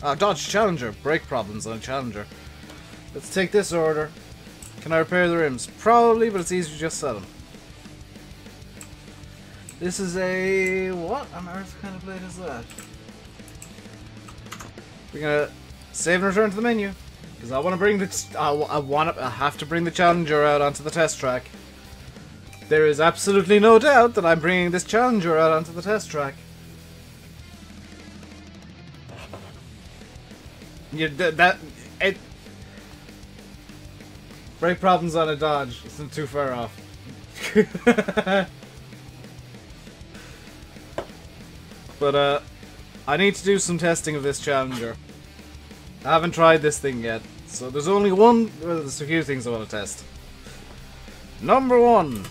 Dodge Challenger, brake problems on a Challenger. Let's take this order. Can I repair the rims? Probably, but it's easier to just sell them. This is a... what on earth kind of blade is that? We're gonna save and return to the menu. Because I want to bring the... I have to bring the Challenger out onto the test track. There is absolutely no doubt that I'm bringing this Challenger out onto the test track. Brake problems on a Dodge isn't too far off. But I need to do some testing of this Challenger. I haven't tried this thing yet, so there's only one. Well, there's a few things I want to test. Number 1.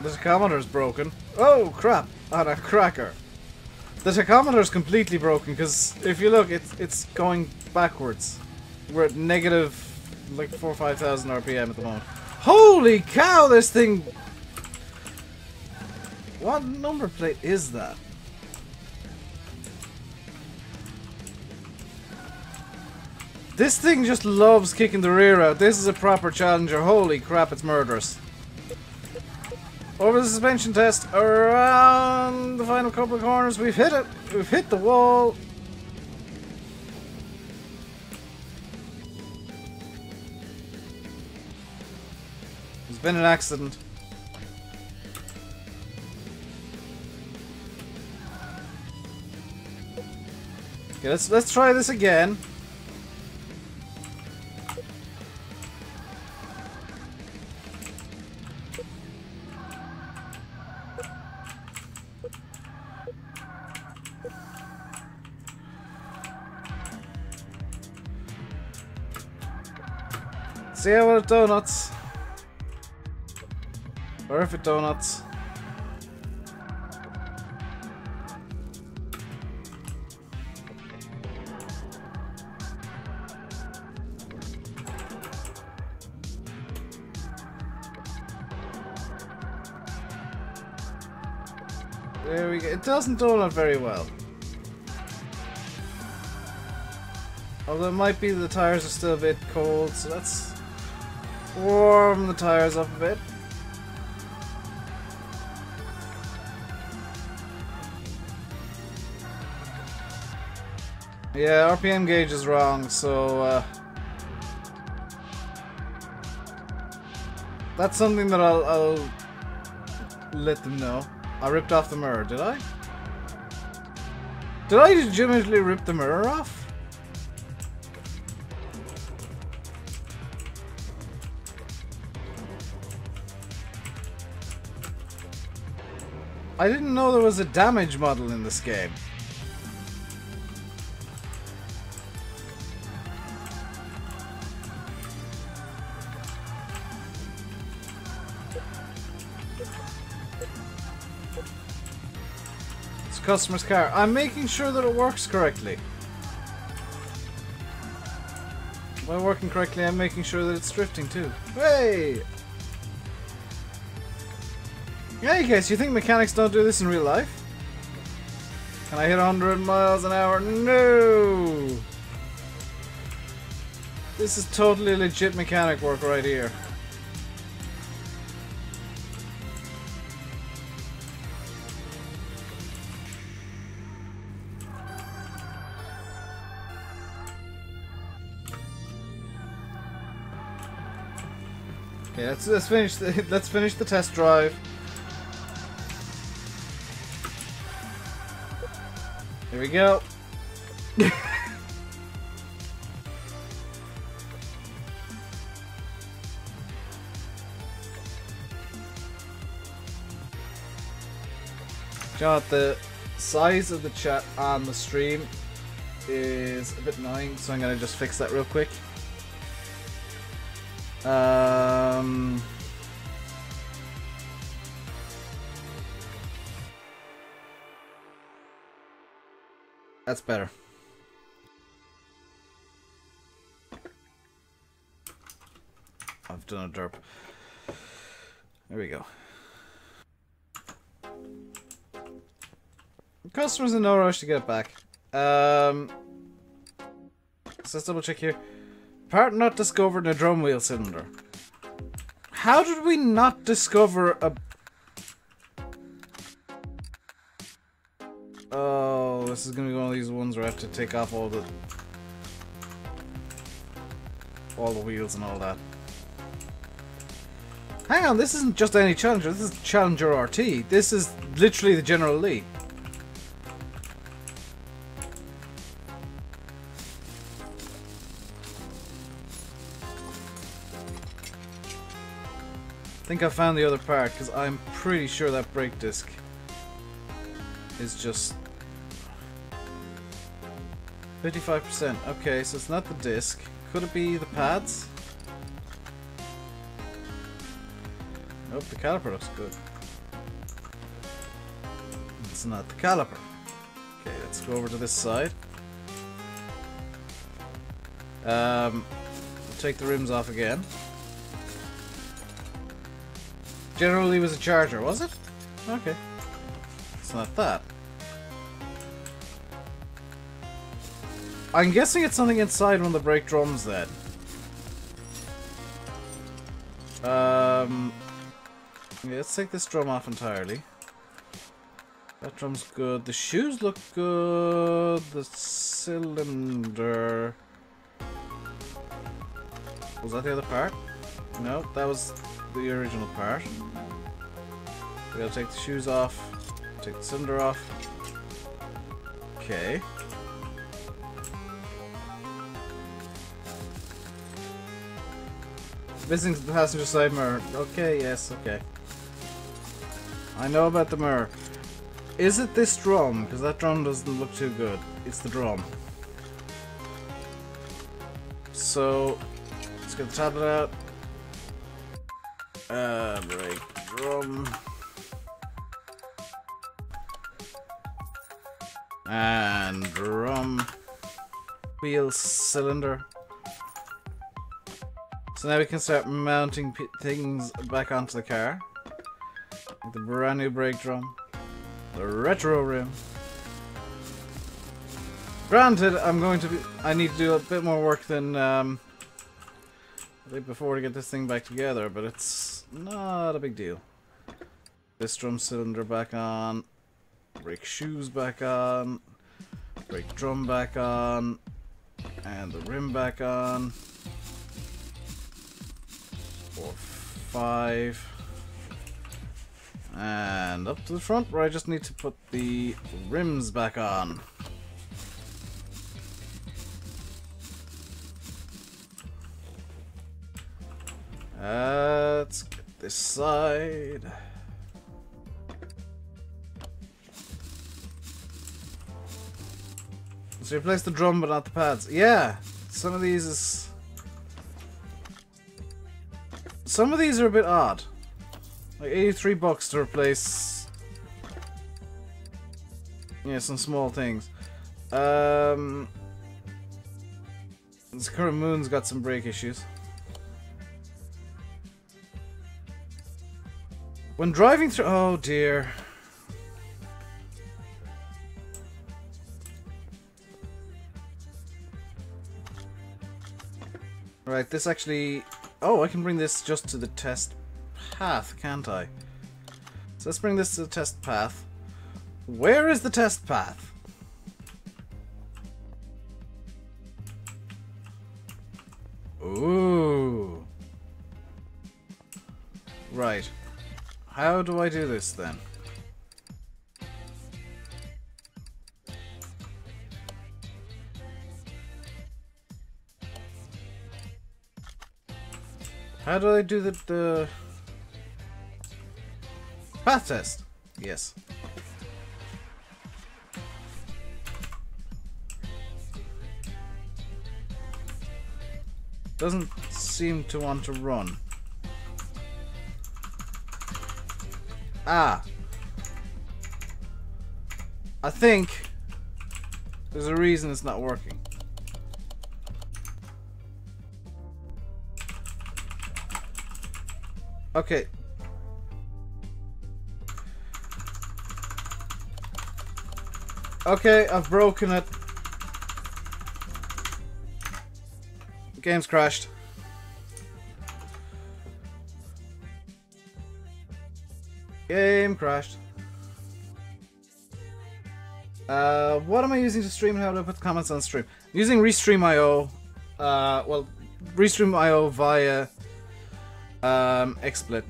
The tachometer's broken. Oh crap! On a cracker. The tachometer's completely broken because if you look, it's going backwards. We're at negative like 4,000 or 5,000 RPM at the moment. Holy cow! This thing. What number plate is that? This thing just loves kicking the rear out. This is a proper Challenger. Holy crap, it's murderous. Over the suspension test, around the final couple of corners, we've hit it. We've hit the wall. There's been an accident. Okay, let's try this again. See how it donuts. Or if it donuts. There we go. It doesn't donut very well. Although it might be the tires are still a bit cold, so let's warm the tires up a bit. Yeah, RPM gauge is wrong, so that's something that I'll let them know. I ripped off the mirror, did I? Did I legitimately rip the mirror off? I didn't know there was a damage model in this game. It's a customer's car. I'm making sure that it works correctly. By working correctly, I'm making sure that it's drifting too. Hey! Yeah, you guys, you think mechanics don't do this in real life? Can I hit 100 miles an hour? No! This is totally legit mechanic work right here. Okay, let's finish the test drive. Here we go. John, the size of the chat on the stream is a bit annoying, so I'm gonna just fix that real quick. That's better. I've done a derp. There we go. The customer's in no rush to get it back. So let's double check here. Part not discovered in a drum wheel cylinder. How did we not discover a... Oh, this is gonna be one of these ones where I have to take off all the wheels and all that. Hang on, this isn't just any Challenger, this is Challenger RT. This is literally the General Lee. I think I found the other part, because I'm pretty sure that brake disc is just 55%. Okay, so it's not the disc. Could it be the pads? Nope, the caliper looks good. It's not the caliper. Okay, let's go over to this side. We'll take the rims off again. Generally was a Charger, was it? Okay. It's not that. I'm guessing it's something inside one of the brake drums then. Yeah, let's take this drum off entirely. That drum's good. The shoes look good. The cylinder... Was that the other part? No, that was the original part. We gotta take the shoes off. Take the cylinder off. Okay. Missing the passenger side mirror. Okay, yes, okay. I know about the mirror. Is it this drum? Because that drum doesn't look too good. It's the drum. So, let's get the tablet out. Brake drum. And drum. Wheel cylinder. So now we can start mounting things back onto the car. Like the brand new brake drum. The retro rim. Granted, I need to do a bit more work than I think before to get this thing back together, but it's not a big deal. This drum cylinder back on. Brake shoes back on. Brake drum back on. And the rim back on. 4, 5. And up to the front where I just need to put the rims back on. Let's get this side. Let's replace the drum but not the pads. Yeah, some of these are a bit odd. Like $83 to replace, yeah, some small things. This current moon's got some brake issues. When driving through, oh dear. Right, this actually, oh, I can bring this just to the test path, can't I? So let's bring this to the test path. Where is the test path? Ooh. Right. How do I do this then? How do I do the path test? Yes. Doesn't seem to want to run. Ah. I think there's a reason it's not working. Okay. Okay, I've broken it. Game's crashed. Game crashed. What am I using to stream? How do I put the comments on stream? I'm using Restream.io. Well, Restream.io via XSplit.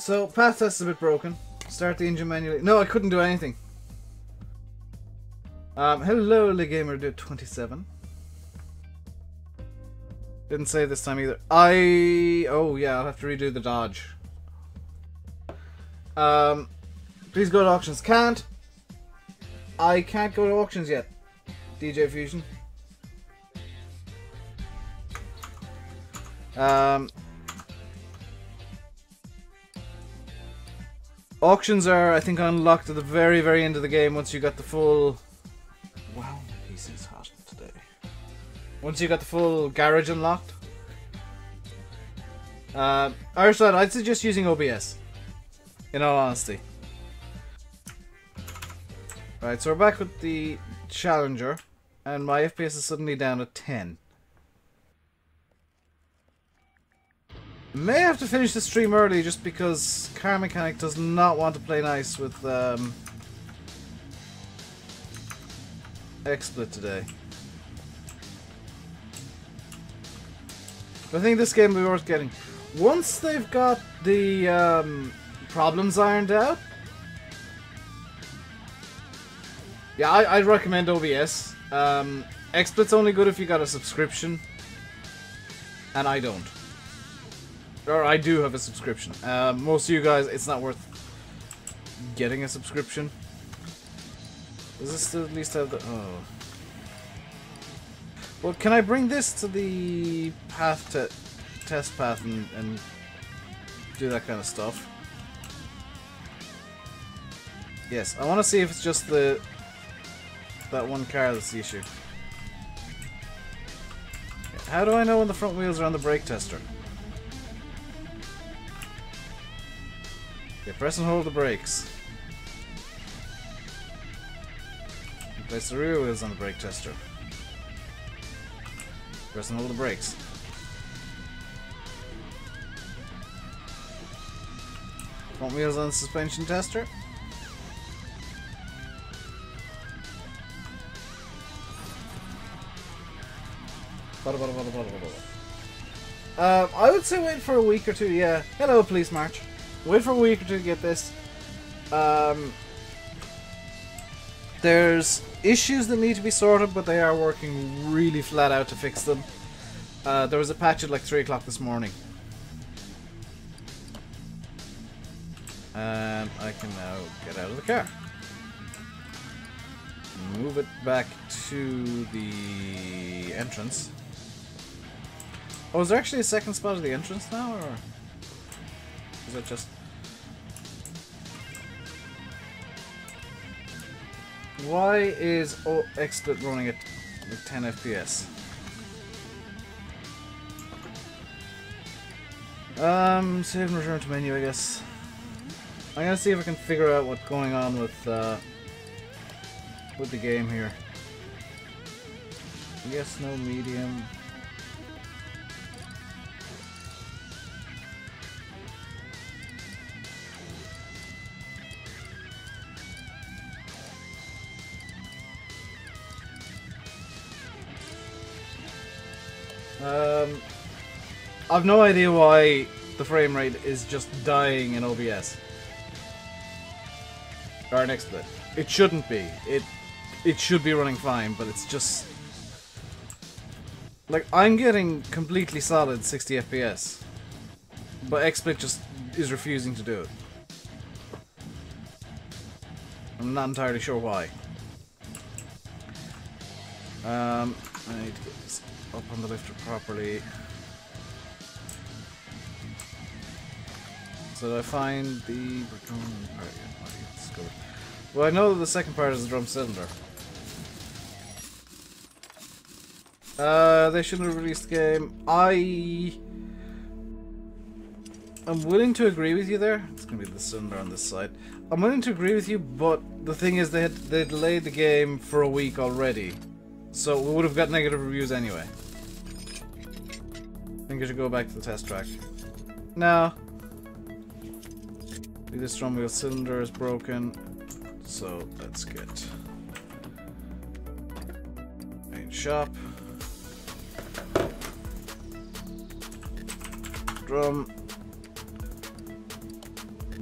So, path test is a bit broken. Start the engine manually. No, I couldn't do anything. Hello, LeGamer27. Didn't say this time either. Oh yeah, I'll have to redo the dodge. Please go to auctions. I can't go to auctions yet. DJ Fusion. Auctions are, I think, unlocked at the very, very end of the game once you got the full... Wow, my PC's hot today. Once you got the full garage unlocked. Irishad, I'd suggest using OBS. In all honesty. Right, so we're back with the Challenger. And my FPS is suddenly down at 10. May have to finish the stream early just because Car Mechanic does not want to play nice with XSplit today. But I think this game will be worth getting. Once they've got the problems ironed out, yeah, I'd recommend OBS. XSplit's only good if you got a subscription, and I don't. Or I do have a subscription. Most of you guys, it's not worth getting a subscription. Does this still at least have the... Oh. Well, can I bring this to the test path and do that kind of stuff? Yes, I want to see if it's just that one car that's the issue. How do I know when the front wheels are on the brake tester? Okay, press and hold the brakes. And place the rear wheels on the brake tester. Press and hold the brakes. Front wheels on the suspension tester. I would say wait for a week or two, yeah. Hello, Police March. Wait for a week or two to get this. There's issues that need to be sorted, but they are working really flat out to fix them. There was a patch at like 3 o'clock this morning. And I can now get out of the car. Move it back to the entrance. Oh, is there actually a second spot at the entrance now, or is that just... Why is XSplit running at 10 FPS? Save and return to menu, I guess. I'm gonna see if I can figure out what's going on with the game here. Yes, no medium. I've no idea why the frame rate is just dying in OBS. Or in XSplit. It shouldn't be. It should be running fine, but it's just... Like, I'm getting completely solid 60 FPS. But XSplit just is refusing to do it. I'm not entirely sure why. I need to get this up on the lifter properly. So do I find the... Let's go. Well, I know that the second part is the drum cylinder. They shouldn't have released the game. I'm willing to agree with you there. It's gonna be the cylinder on this side. I'm willing to agree with you, but the thing is they delayed the game for a week already. So we would have got negative reviews anyway. I think I should go back to the test track. No. This drum wheel cylinder is broken. So let's get main shop. Drum.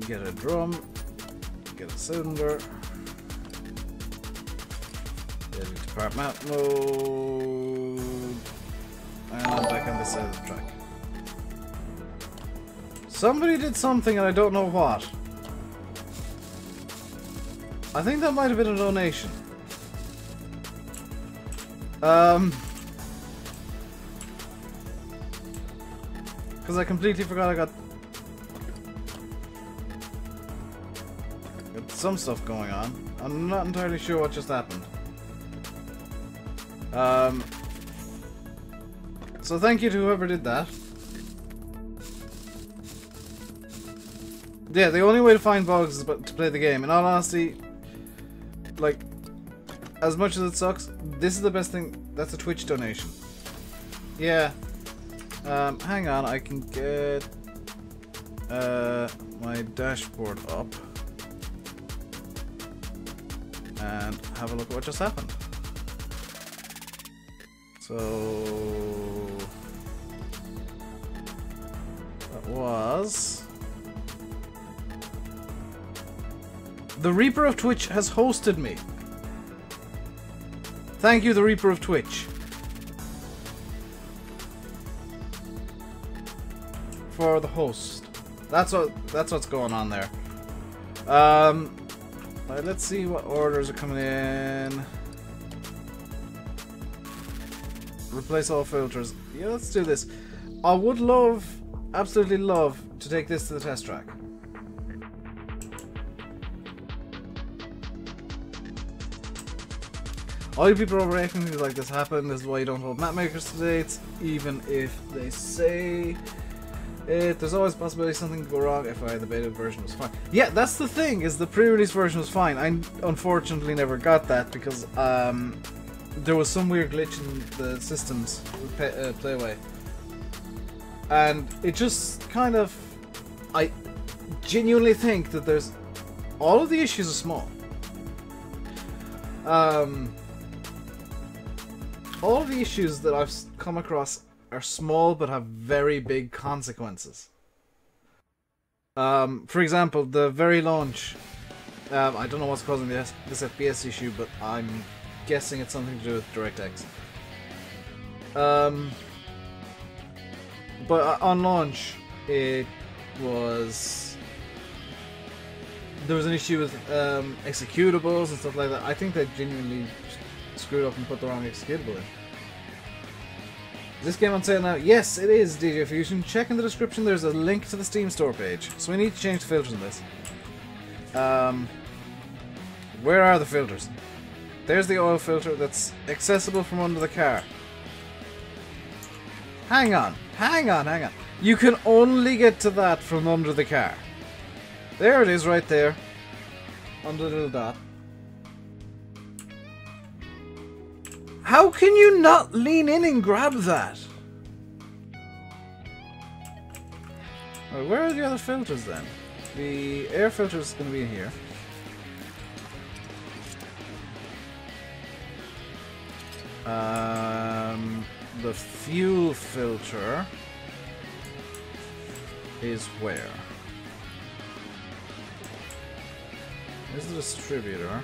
Get a drum. Get a cylinder. Edit department mode. And I'm back on this side of the track. Somebody did something and I don't know what. I think that might have been a donation. Because I completely forgot I got some stuff going on. I'm not entirely sure what just happened. So thank you to whoever did that. Yeah, the only way to find bugs is to play the game. In all honesty, like, as much as it sucks, this is the best thing. That's a Twitch donation. Yeah. Hang on, I can get my dashboard up and have a look at what just happened. So that was the Reaper of Twitch has hosted me. Thank you, the Reaper of Twitch, for the host. That's what's going on there. Let's see what orders are coming in. Replace all filters. Yeah, let's do this. I would love, absolutely love, to take this to the test track. All you people overreacting things like this happen. This is why you don't hold map makers to dates, even if they say it. There's always a possibility something could go wrong. FYI, the beta version was fine. Yeah, that's the thing, is the pre-release version was fine. I unfortunately never got that because there was some weird glitch in the system's playway. And it just kind of... I genuinely think that there's... all of the issues are small. All of the issues that I've come across are small but have very big consequences. For example, the very launch... I don't know what's causing this FPS issue, but I'm guessing it's something to do with DirectX. But on launch, it was... there was an issue with executables and stuff like that. I think they genuinely screwed up and put the wrong executable in. Is this game on sale now? Yes, it is, DJ Fusion. Check in the description, there's a link to the Steam store page. So we need to change the filters in this. Where are the filters? There's the oil filter that's accessible from under the car. Hang on. You can only get to that from under the car. There it is, right there. Under the little dot. How can you not lean in and grab that? Well, where are the other filters then? The air filter is going to be in here. The fuel filter is where? Here's the distributor.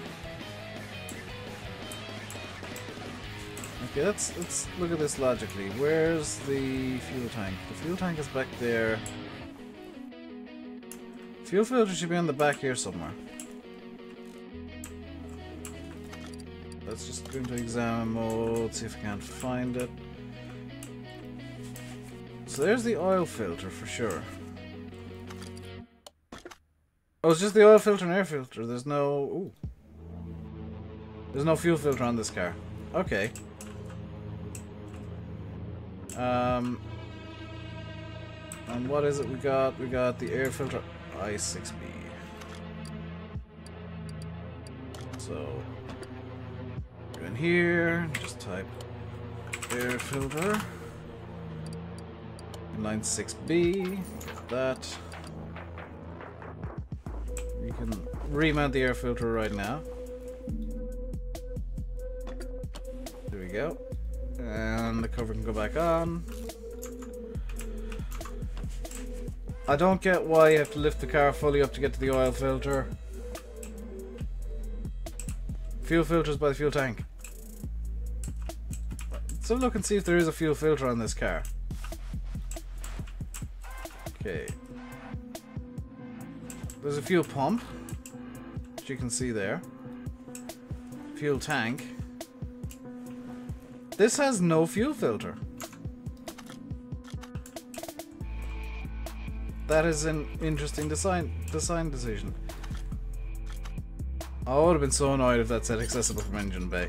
Okay, let's look at this logically. Where's the fuel tank? The fuel tank is back there. Fuel filter should be on the back here somewhere. Let's just go into examine mode, see if we can't find it. So there's the oil filter for sure. Oh, it's just the oil filter and air filter. There's no... ooh. There's no fuel filter on this car. Okay. And what is it we got? We got the air filter I6B. So, go in here, just type air filter. Line 6B, get that. You can remount the air filter right now. There we go. And the cover can go back on. I don't get why you have to lift the car fully up to get to the oil filter. Fuel filters by the fuel tank. Let's have a look and see if there is a fuel filter on this car. Okay. There's a fuel pump, which you can see there. Fuel tank. This has no fuel filter. That is an interesting design decision. I would have been so annoyed if that said accessible from engine bay.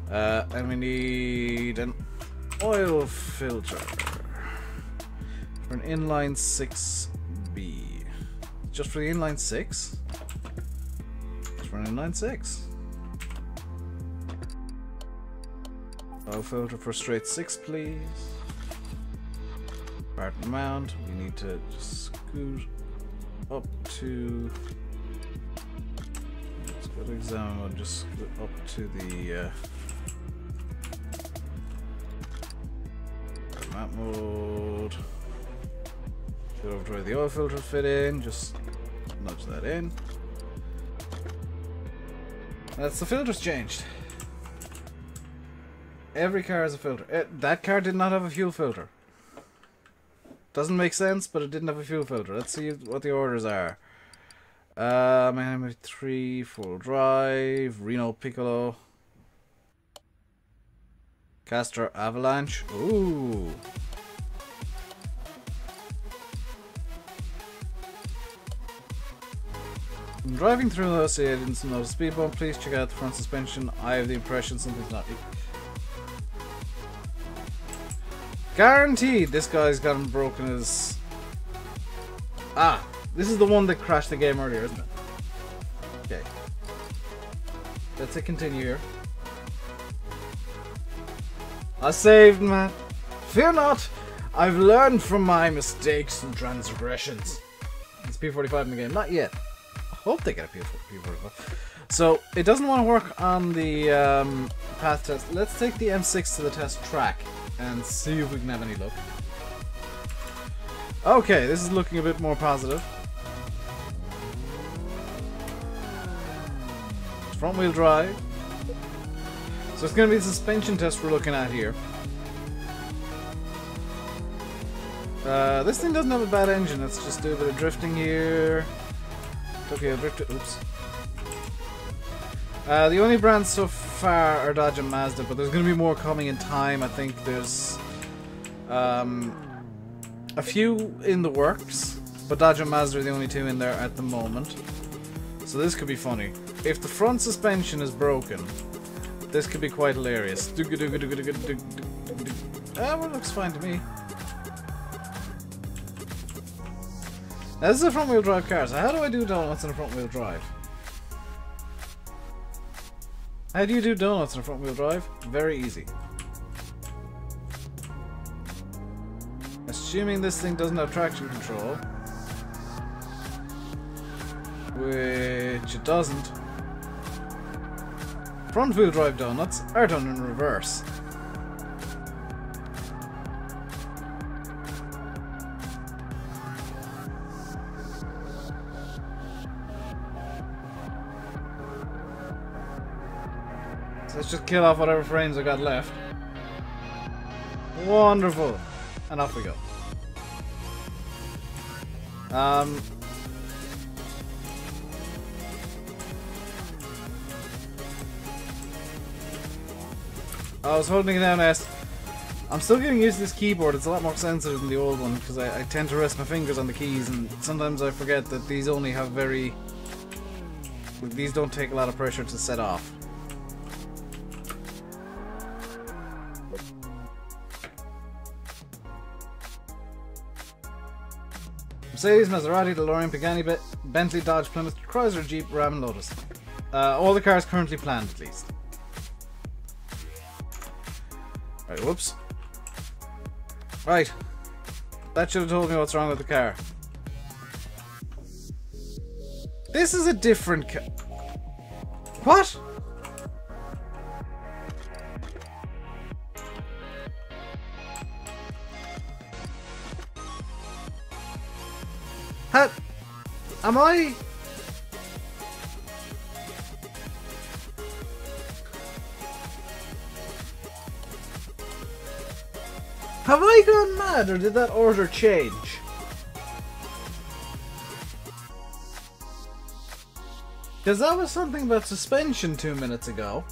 And we need an oil filter for an inline 6B. Just for the inline 6? Just for an inline 6. Oil filter for straight 6, please. Part and mount. We need to just scoot up to. Let's go to examine mode. Just scoot up to the map mode. Get over to where the oil filter fit in. Just nudge that in. That's the filter's changed. Every car has a filter. That car did not have a fuel filter. Doesn't make sense, but it didn't have a fuel filter. Let's see what the orders are. Miami 3, full drive, Reno Piccolo, Castor Avalanche. Ooh. I'm driving through the OC, I didn't notice a speed bump. Please check out the front suspension. I have the impression something's not. Guaranteed this guy's got him broken his... Ah! This is the one that crashed the game earlier, isn't it? Okay. Let's hit continue here. I saved, man. Fear not! I've learned from my mistakes and transgressions. It's P45 in the game. Not yet. I hope they get a P45. So, it doesn't want to work on the path test. Let's take the M6 to the test track and see if we can have any luck. Okay, this is looking a bit more positive. Front wheel drive. So it's going to be the suspension test we're looking at here. This thing doesn't have a bad engine. Let's just do a bit of drifting here. Okay, drift. Oops. The only brands so far are Dodge and Mazda, but there's going to be more coming in time. I think there's a few in the works, but Dodge and Mazda are the only two in there at the moment. So this could be funny. If the front suspension is broken, this could be quite hilarious. Well, it looks fine to me. Now, this is a front wheel drive car, so how do I do donuts in a front wheel drive? How do you do donuts in a front wheel drive? Very easy. Assuming this thing doesn't have traction control, which it doesn't, front wheel drive donuts are done in reverse. So let's just kill off whatever frames I got left. Wonderful. And off we go. I was holding it down S. I'm still getting used to this keyboard. It's a lot more sensitive than the old one because I tend to rest my fingers on the keys, and sometimes I forget that these only have these don't take a lot of pressure to set off. Mercedes, Maserati, DeLorean, Pagani, Bentley, Dodge, Plymouth, Chrysler, Jeep, Ram, and Lotus. All the cars currently planned, at least. Right, whoops. Right. That should have told me what's wrong with the car. This is a different car. What? Am I... Have I gone mad, or did that order change? Because that was something about suspension 2 minutes ago.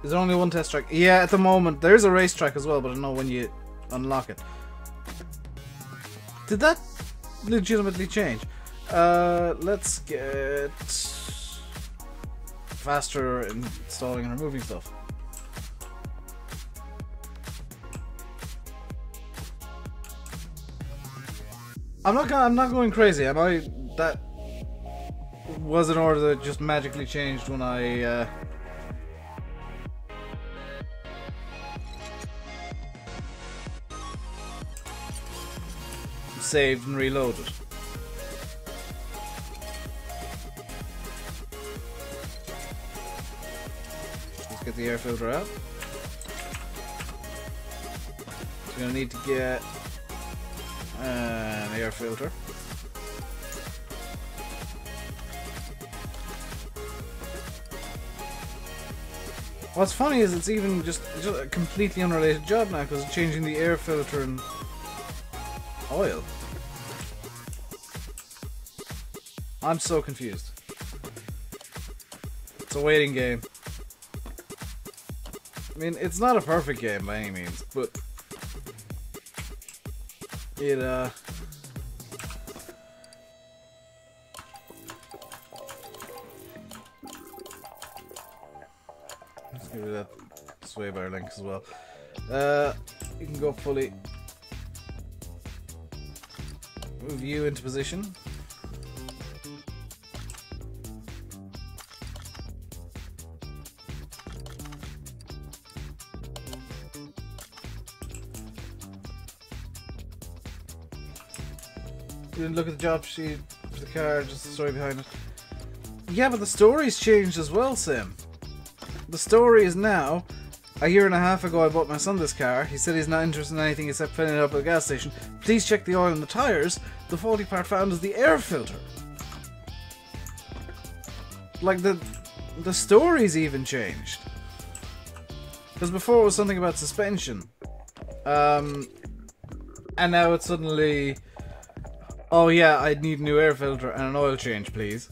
Is there only one test track? Yeah, at the moment. There's a racetrack as well, but I don't know when you unlock it. Did that legitimately change? Let's get faster installing and removing stuff. I'm not going crazy, am I? That was an order that just magically changed when I saved and reloaded. Let's get the air filter out. So we're gonna need to get an air filter. What's funny is it's even just a completely unrelated job now because it's changing the air filter and oil. I'm so confused. It's a waiting game. I mean, it's not a perfect game by any means, but it let's give it that sway bar link as well. You can go fully move you into position. You didn't look at the job sheet for the car, just the story behind it. Yeah, but the story's changed as well, Sim. The story is now, a year and a half ago I bought my son this car. He said he's not interested in anything except filling it up at the gas station. Please check the oil and the tyres. The faulty part found is the air filter. Like, the story's even changed. Because before it was something about suspension. And now it's suddenly... Oh yeah, I'd need a new air filter and an oil change, please.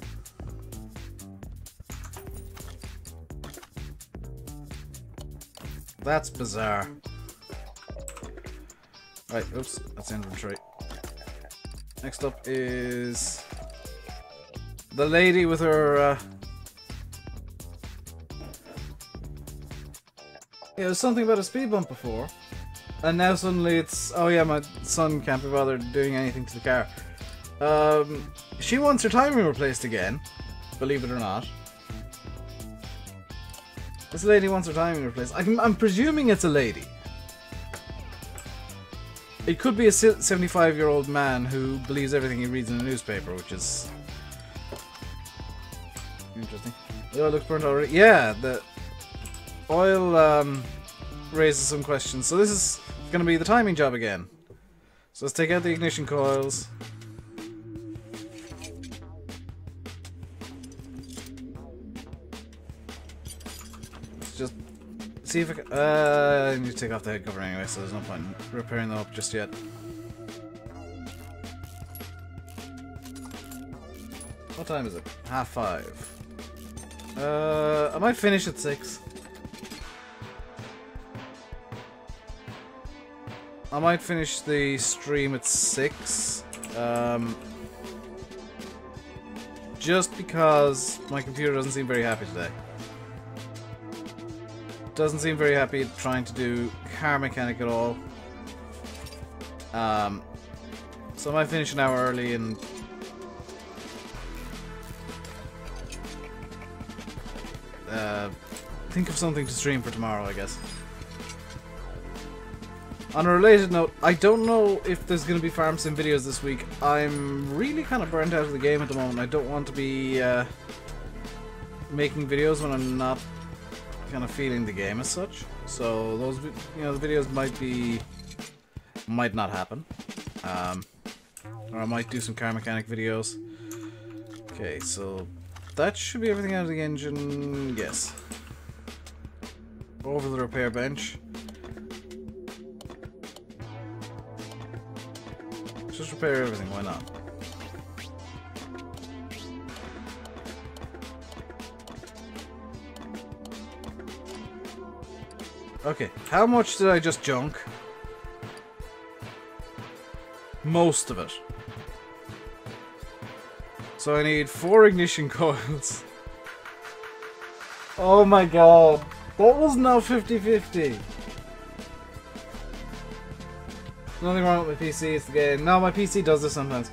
That's bizarre. Right, oops, that's inventory. Next up is the lady with her yeah, it was something about a speed bump before. And now suddenly it's, oh yeah, my son can't be bothered doing anything to the car. She wants her timing replaced again, believe it or not. This lady wants her timing replaced. I'm presuming it's a lady. It could be a 75-year-old man who believes everything he reads in the newspaper, which is interesting. The oil looks burnt already. Yeah, the oil raises some questions. So this is going to be the timing job again. So let's take out the ignition coils. Let's just see if I can... I need to take off the head cover anyway, so there's no point in repairing them up just yet. What time is it? 5:30. I might finish at 6. I might finish the stream at 6. Just because my computer doesn't seem very happy today. Doesn't seem very happy trying to do car mechanic at all. So I might finish an hour early and think of something to stream for tomorrow, I guess. On a related note, I don't know if there's going to be farm sim videos this week. I'm really kind of burnt out of the game at the moment. I don't want to be making videos when I'm not kind of feeling the game as such. So those, you know, the videos might not happen. Or I might do some car mechanic videos. Okay, so that should be everything out of the engine. Yes. Over the repair bench. Just repair everything, why not? Okay, how much did I just junk? Most of it. So I need 4 ignition coils. Oh my god. That was not 50-50. Nothing wrong with my PC, it's the game. No, my PC does this sometimes.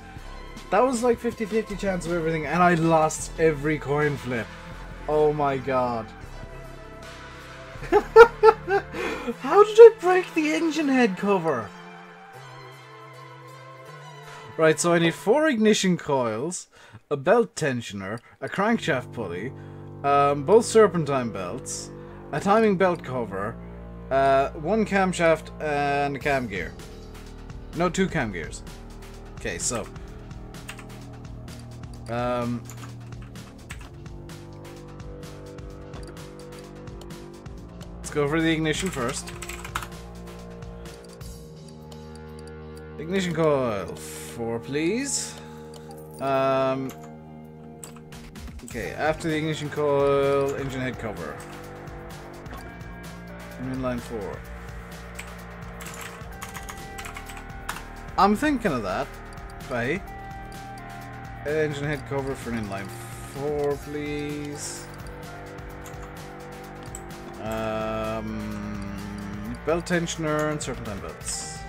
That was like 50-50 chance of everything, and I lost every coin flip. Oh my god. How did I break the engine head cover? Right, so I need 4 ignition coils, a belt tensioner, a crankshaft pulley, both serpentine belts, a timing belt cover, 1 camshaft, and a cam gear. No, 2 cam gears. Okay, so let's go for the ignition first. Ignition coil 4, please. Okay, after the ignition coil, engine head cover. Inline 4. I'm thinking of that. Right. Engine head cover for an inline 4, please. Belt tensioner and serpentine belts.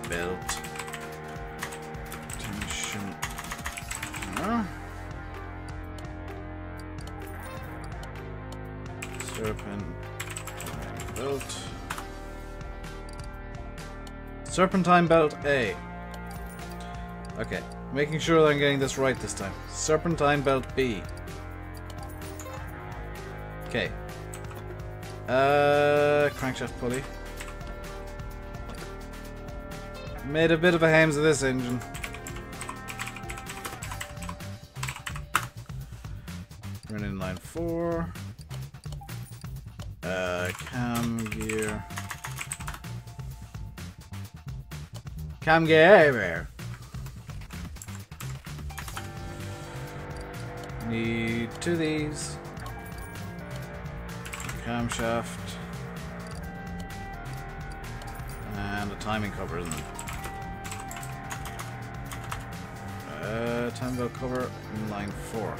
Belt tension. Serpentine belt. Serpentine belt A. Okay, making sure that I'm getting this right this time. Serpentine belt B. Okay. Crankshaft pulley. Made a bit of a hams of this engine. Run in line 4. Cam gear. Cam gear. Need 2 of these. Camshaft. And a timing cover, isn't it? Time belt cover in line 4.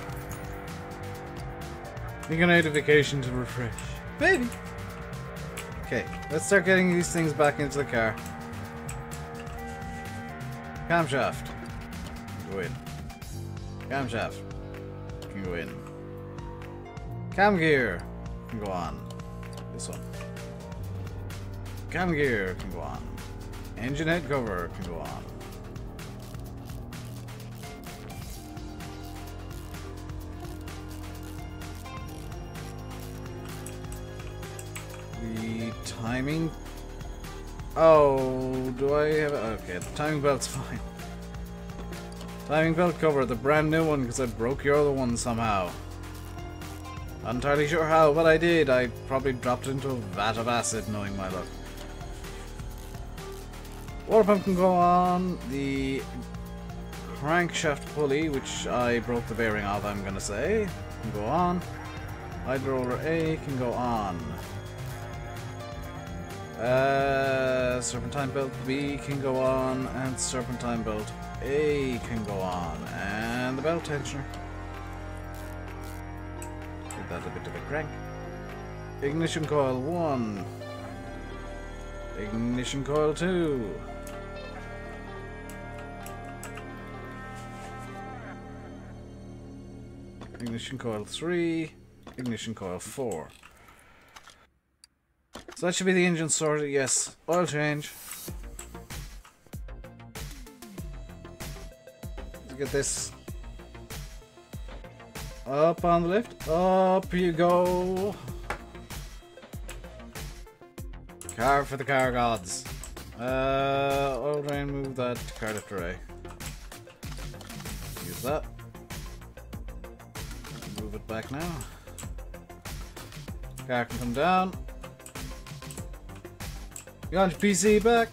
Make a notification to refresh. Baby! Okay, let's start getting these things back into the car. Camshaft. Go in. Camshaft. Can go in. Cam gear. Can go on. This one. Cam gear can go on. Engine head cover can go on. The timing. Oh, do I have it? Okay, the timing belt's fine. Timing belt cover, the brand new one, because I broke your other one somehow. Not entirely sure how, but I did. I probably dropped it into a vat of acid, knowing my luck. Water pump can go on. The crankshaft pulley, which I broke the bearing of, I'm gonna say, can go on. Hydro roller A can go on. Serpentine belt B can go on, and serpentine belt A can go on, and the belt tensioner. Give that a bit of a crank. Ignition coil 1. Ignition coil 2. Ignition coil 3. Ignition coil 4. So that should be the engine sorted, yes. Oil change. Let's get this up on the lift. Up you go. Car for the car gods. Oil drain, move that to Cardiff Array. Use that. Move it back now. Car can come down. You want your PC back?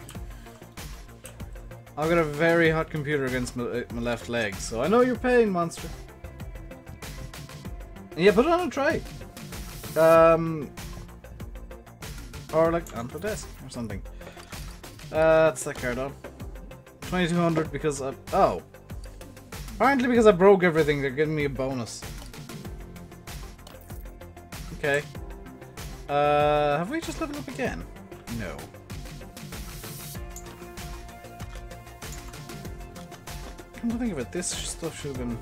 I've got a very hot computer against my left leg, so I know your pain, monster. Yeah, put it on a tray. Or like onto the desk or something. That's that card on. 2200 because I... Oh. Apparently because I broke everything, they're giving me a bonus. Okay. Have we just leveled up again? No. Come to think of it, this stuff should have been...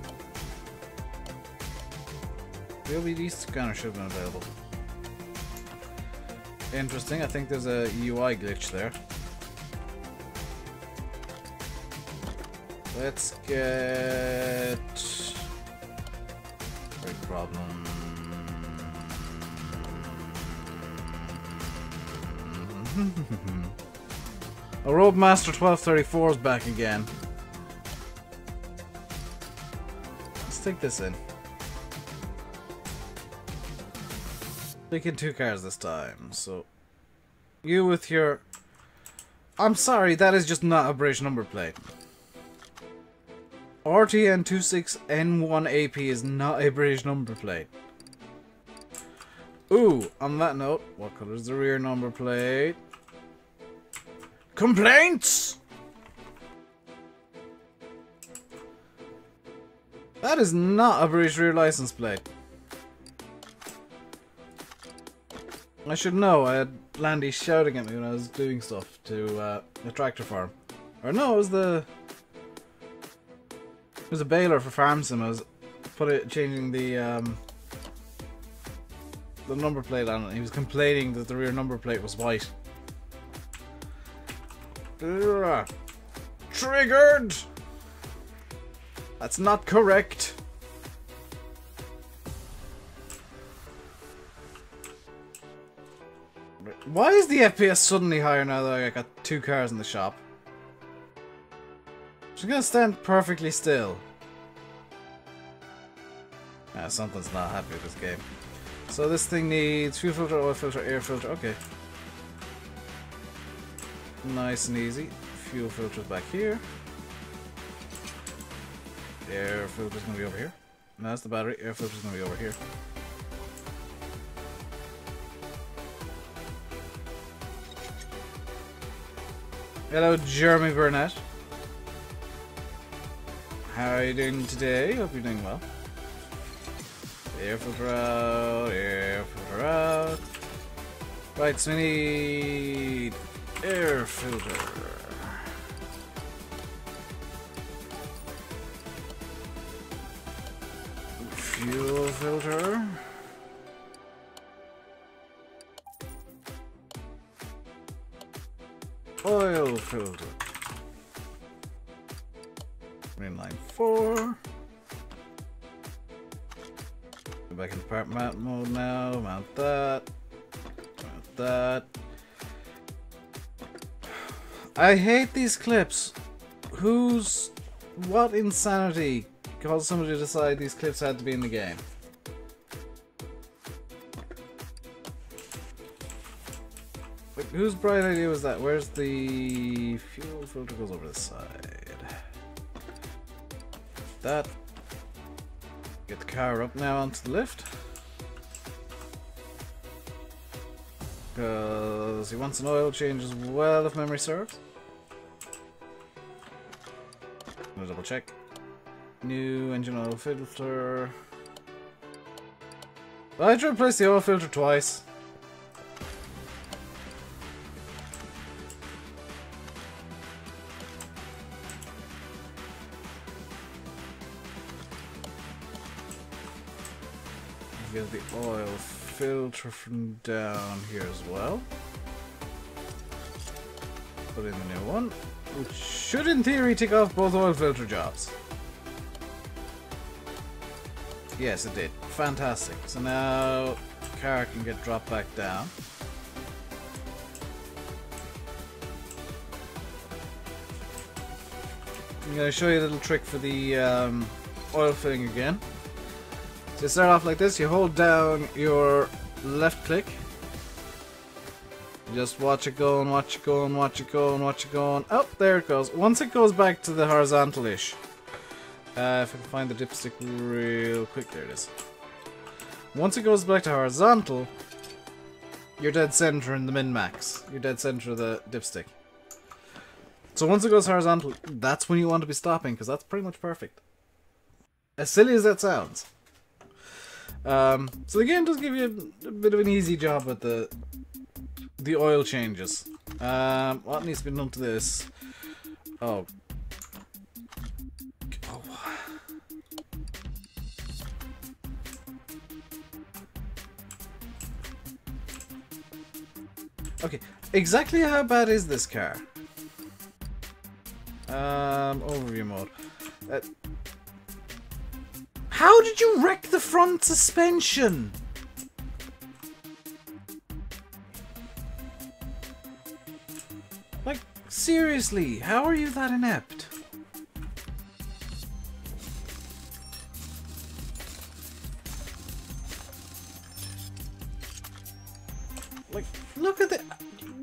The OBD scanner should have been available. Interesting, I think there's a UI glitch there. Let's get... Great problem. A Roadmaster 1234 is back again. Let's take this in. Taking 2 cars this time, so... You with your... I'm sorry, that is just not a British number plate. RTN26N1AP is not a British number plate. Ooh, on that note, what color is the rear number plate? Complaints! That is not a British rear license plate. I should know, I had Landy shouting at me when I was doing stuff to the tractor farm. Or no, it was the... It was a baler for farm sim. I was changing the number plate on it. He was complaining that the rear number plate was white. Triggered! That's not correct. Why is the FPS suddenly higher now that I got 2 cars in the shop? I'm gonna stand perfectly still. Ah, something's not happy with this game. So this thing needs fuel filter, oil filter, air filter. Okay. Nice and easy. Fuel filter's back here. Air filter's gonna be over here. No, that's the battery. Air filter's gonna be over here. Hello, Jeremy Burnett. How are you doing today? Hope you're doing well. Air filter out, air filter out. Right, so we need air filter. Fuel filter. Oil filter. Line 4. Go back into part mount mode now. Mount that. Mount that. I hate these clips. What insanity caused somebody to decide these clips had to be in the game? Wait, whose bright idea was that? Where's the fuel filter? Goes over the side. That. Get the car up now onto the lift. Because he wants an oil change as well, if memory serves. I'm gonna double check. New engine oil filter. Well, I tried to replace the oil filter twice. Get the oil filter from down here as well. Put in the new one, which should in theory tick off both oil filter jobs. Yes, it did. Fantastic. So now the car can get dropped back down. I'm going to show you a little trick for the oil filling again. So you start off like this, you hold down your left click. Just watch it go and watch it go and watch it go and watch it go and... Oh, there it goes. Once it goes back to the horizontal-ish. If I can find the dipstick real quick, there it is. Once it goes back to horizontal, you're dead center in the min-max. You're dead center of the dipstick. So once it goes horizontal, that's when you want to be stopping, because that's pretty much perfect. As silly as that sounds. So the game does give you a bit of an easy job with the oil changes. What needs to be done to this? Oh. Okay, exactly how bad is this car? Overview mode. How did you wreck the front suspension? Like, seriously, how are you that inept? Like, look at the...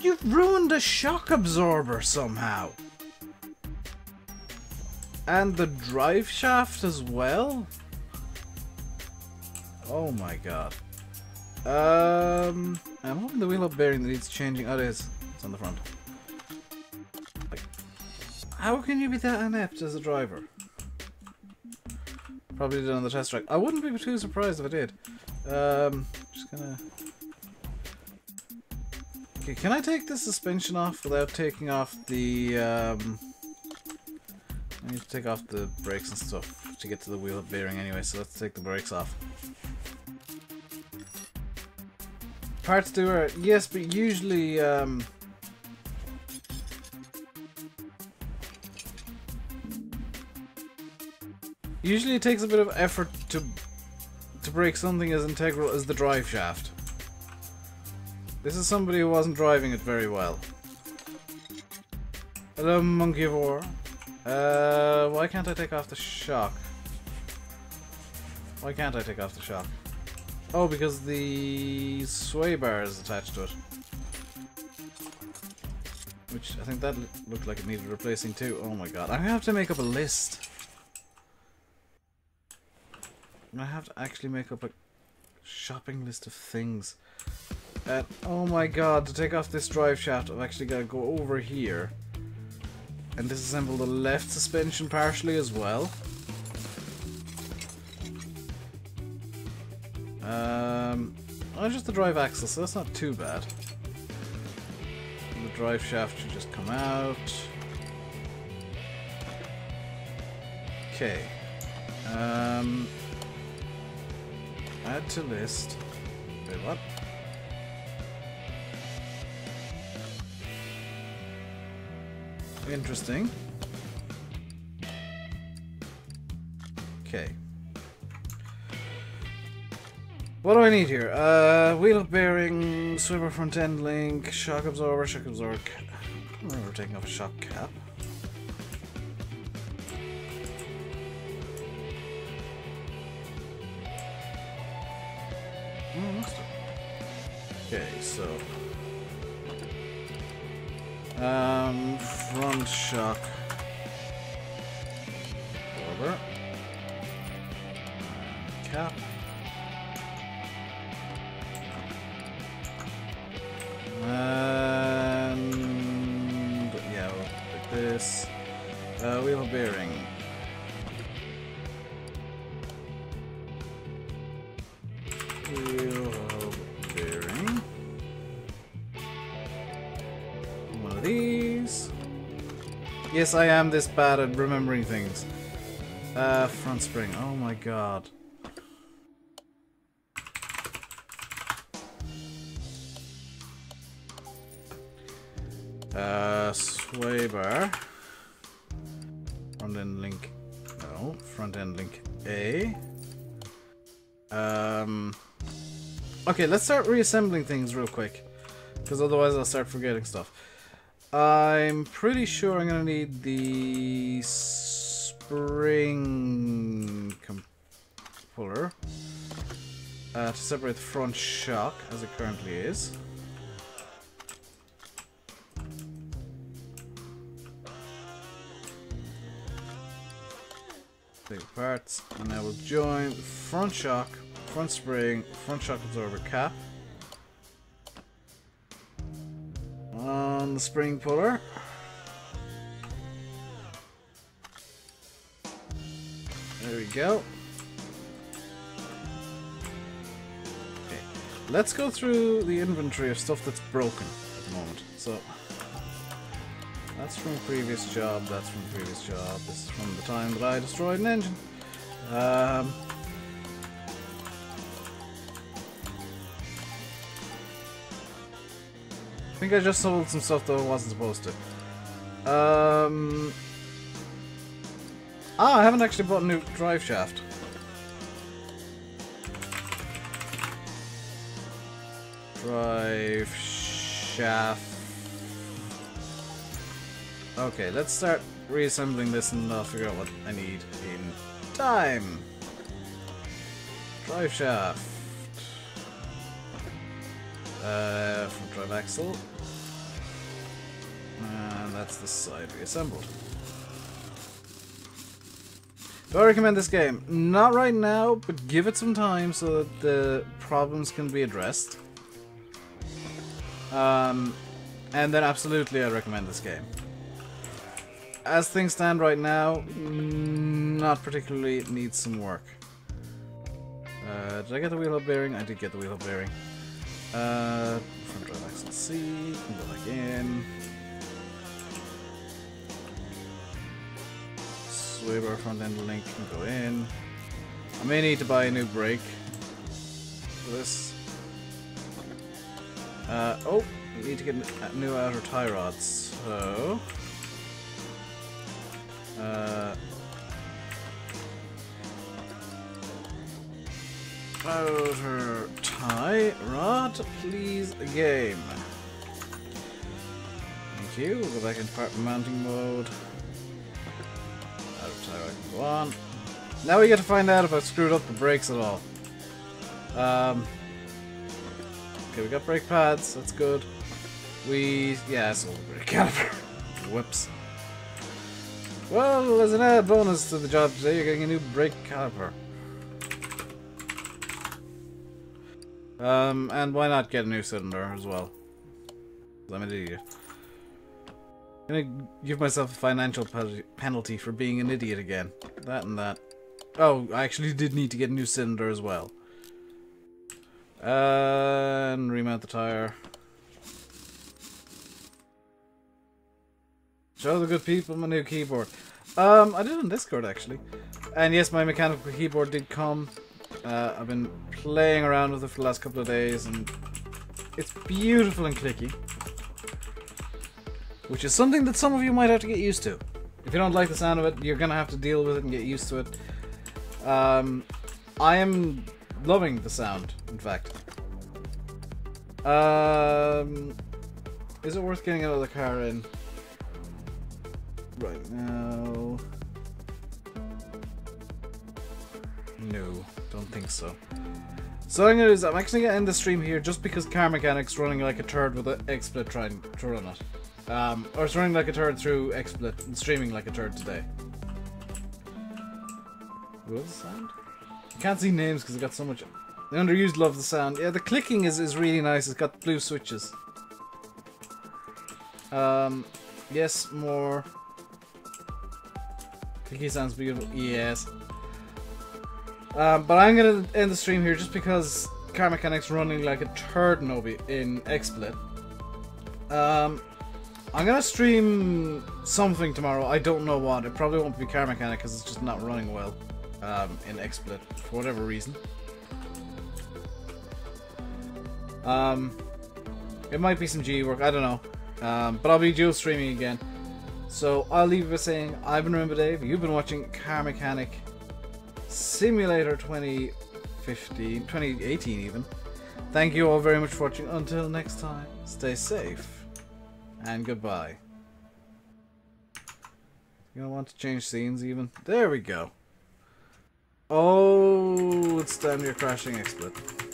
You've ruined a shock absorber somehow. And the drive shaft as well? Oh my god. I'm hoping the wheel up bearing that needs changing. Oh, it is. It's on the front. Like, how can you be that inept as a driver? Probably did it on the test track. I wouldn't be too surprised if I did. Just gonna... Okay, can I take the suspension off without taking off the, I need to take off the brakes and stuff to get to the wheel bearing anyway, so let's take the brakes off. Parts doer, yes, but usually, usually it takes a bit of effort to break something as integral as the drive shaft. This is somebody who wasn't driving it very well. Hello, Monkeywore. Why can't I take off the shock? Why can't I take off the shock? Oh, because the sway bar is attached to it. Which, I think that looked like it needed replacing too. Oh my god, I'm gonna have to make up a list. I'm gonna have to actually make up a shopping list of things. Oh my god, to take off this drive shaft, I've actually got to go over here and disassemble the left suspension partially as well. Oh, just the drive axle, so that's not too bad. And the drive shaft should just come out. Okay. Add to list. Wait, what? Interesting. Okay. What do I need here? Wheel bearing, swimmer front end link, shock absorber. I remember taking off a shock cap. Okay, so front shock absorber, cap, and yeah, we'll like this. Wheel bearing. Wheel bearing. One of these. Yes, I am this bad at remembering things. Front spring. Oh my god. Sway bar. Front end link. No. Front end link A. Okay, let's start reassembling things real quick, because otherwise I'll start forgetting stuff. I'm pretty sure I'm gonna need the spring puller to separate the front shock as it currently is. Take parts, and now we'll join front shock, front spring, front shock absorber cap on the spring puller. There we go. Okay, let's go through the inventory of stuff that's broken at the moment. So that's from previous job, that's from previous job, this is from the time that I destroyed an engine. I think I just sold some stuff that I wasn't supposed to. I haven't actually bought a new drive shaft. Drive shaft. Okay, let's start reassembling this and I'll figure out what I need in time. Drive shaft. From drive axle. And that's the side reassembled. Do I recommend this game? Not right now, but give it some time so that the problems can be addressed. And then absolutely I recommend this game. As things stand right now, not particularly, it needs some work. Did I get the wheel hub bearing? I did get the wheel hub bearing. Front drive axle C, can go back in. Sway bar front end link can go in. I may need to buy a new brake for this. Oh, we need to get new outer tie rods. So, outer tie rod, please, game. Thank you. We'll go back into part mounting mode. Outer tie rod can go on. Now we get to find out if I've screwed up the brakes at all. Okay, we got brake pads. That's good. Yeah, I sold the brake caliper. Whoops. Well, as an added bonus to the job today, you're getting a new brake caliper. And why not get a new cylinder as well? I'm an idiot. I'm gonna give myself a financial penalty for being an idiot again. That and that. Oh, I actually did need to get a new cylinder as well. And remount the tire. Show the good people my new keyboard. I did it on Discord actually. And yes, my mechanical keyboard did come. I've been playing around with it for the last couple of days and it's beautiful and clicky. Which is something that some of you might have to get used to. If you don't like the sound of it, you're gonna have to deal with it and get used to it. I am loving the sound, in fact. Is it worth getting another car in? Right now... No, don't think so. So what I'm gonna do is I'm actually gonna end the stream here just because Car Mechanic's running like a turd with an XSplit trying to run it. Or it's running like a turd through XSplit and streaming like a turd today. What was the sound? I can't see names because I got so much... The underused love the sound. Yeah, the clicking is really nice. It's got blue switches. Yes, more. Clicky sounds beautiful. Yes. But I'm gonna end the stream here just because Car Mechanic's running like a turd in XSplit. I'm gonna stream something tomorrow. I don't know what. It probably won't be Car Mechanic because it's just not running well in XSplit for whatever reason. It might be some G work, I don't know. But I'll be dual streaming again. So I'll leave you by saying I've been RainbowDave. You've been watching Car Mechanic Simulator 2018 even. Thank you all very much for watching. Until next time, stay safe and goodbye. You don't want to change scenes even? There we go. Oh, it's damn near crashing XSplit.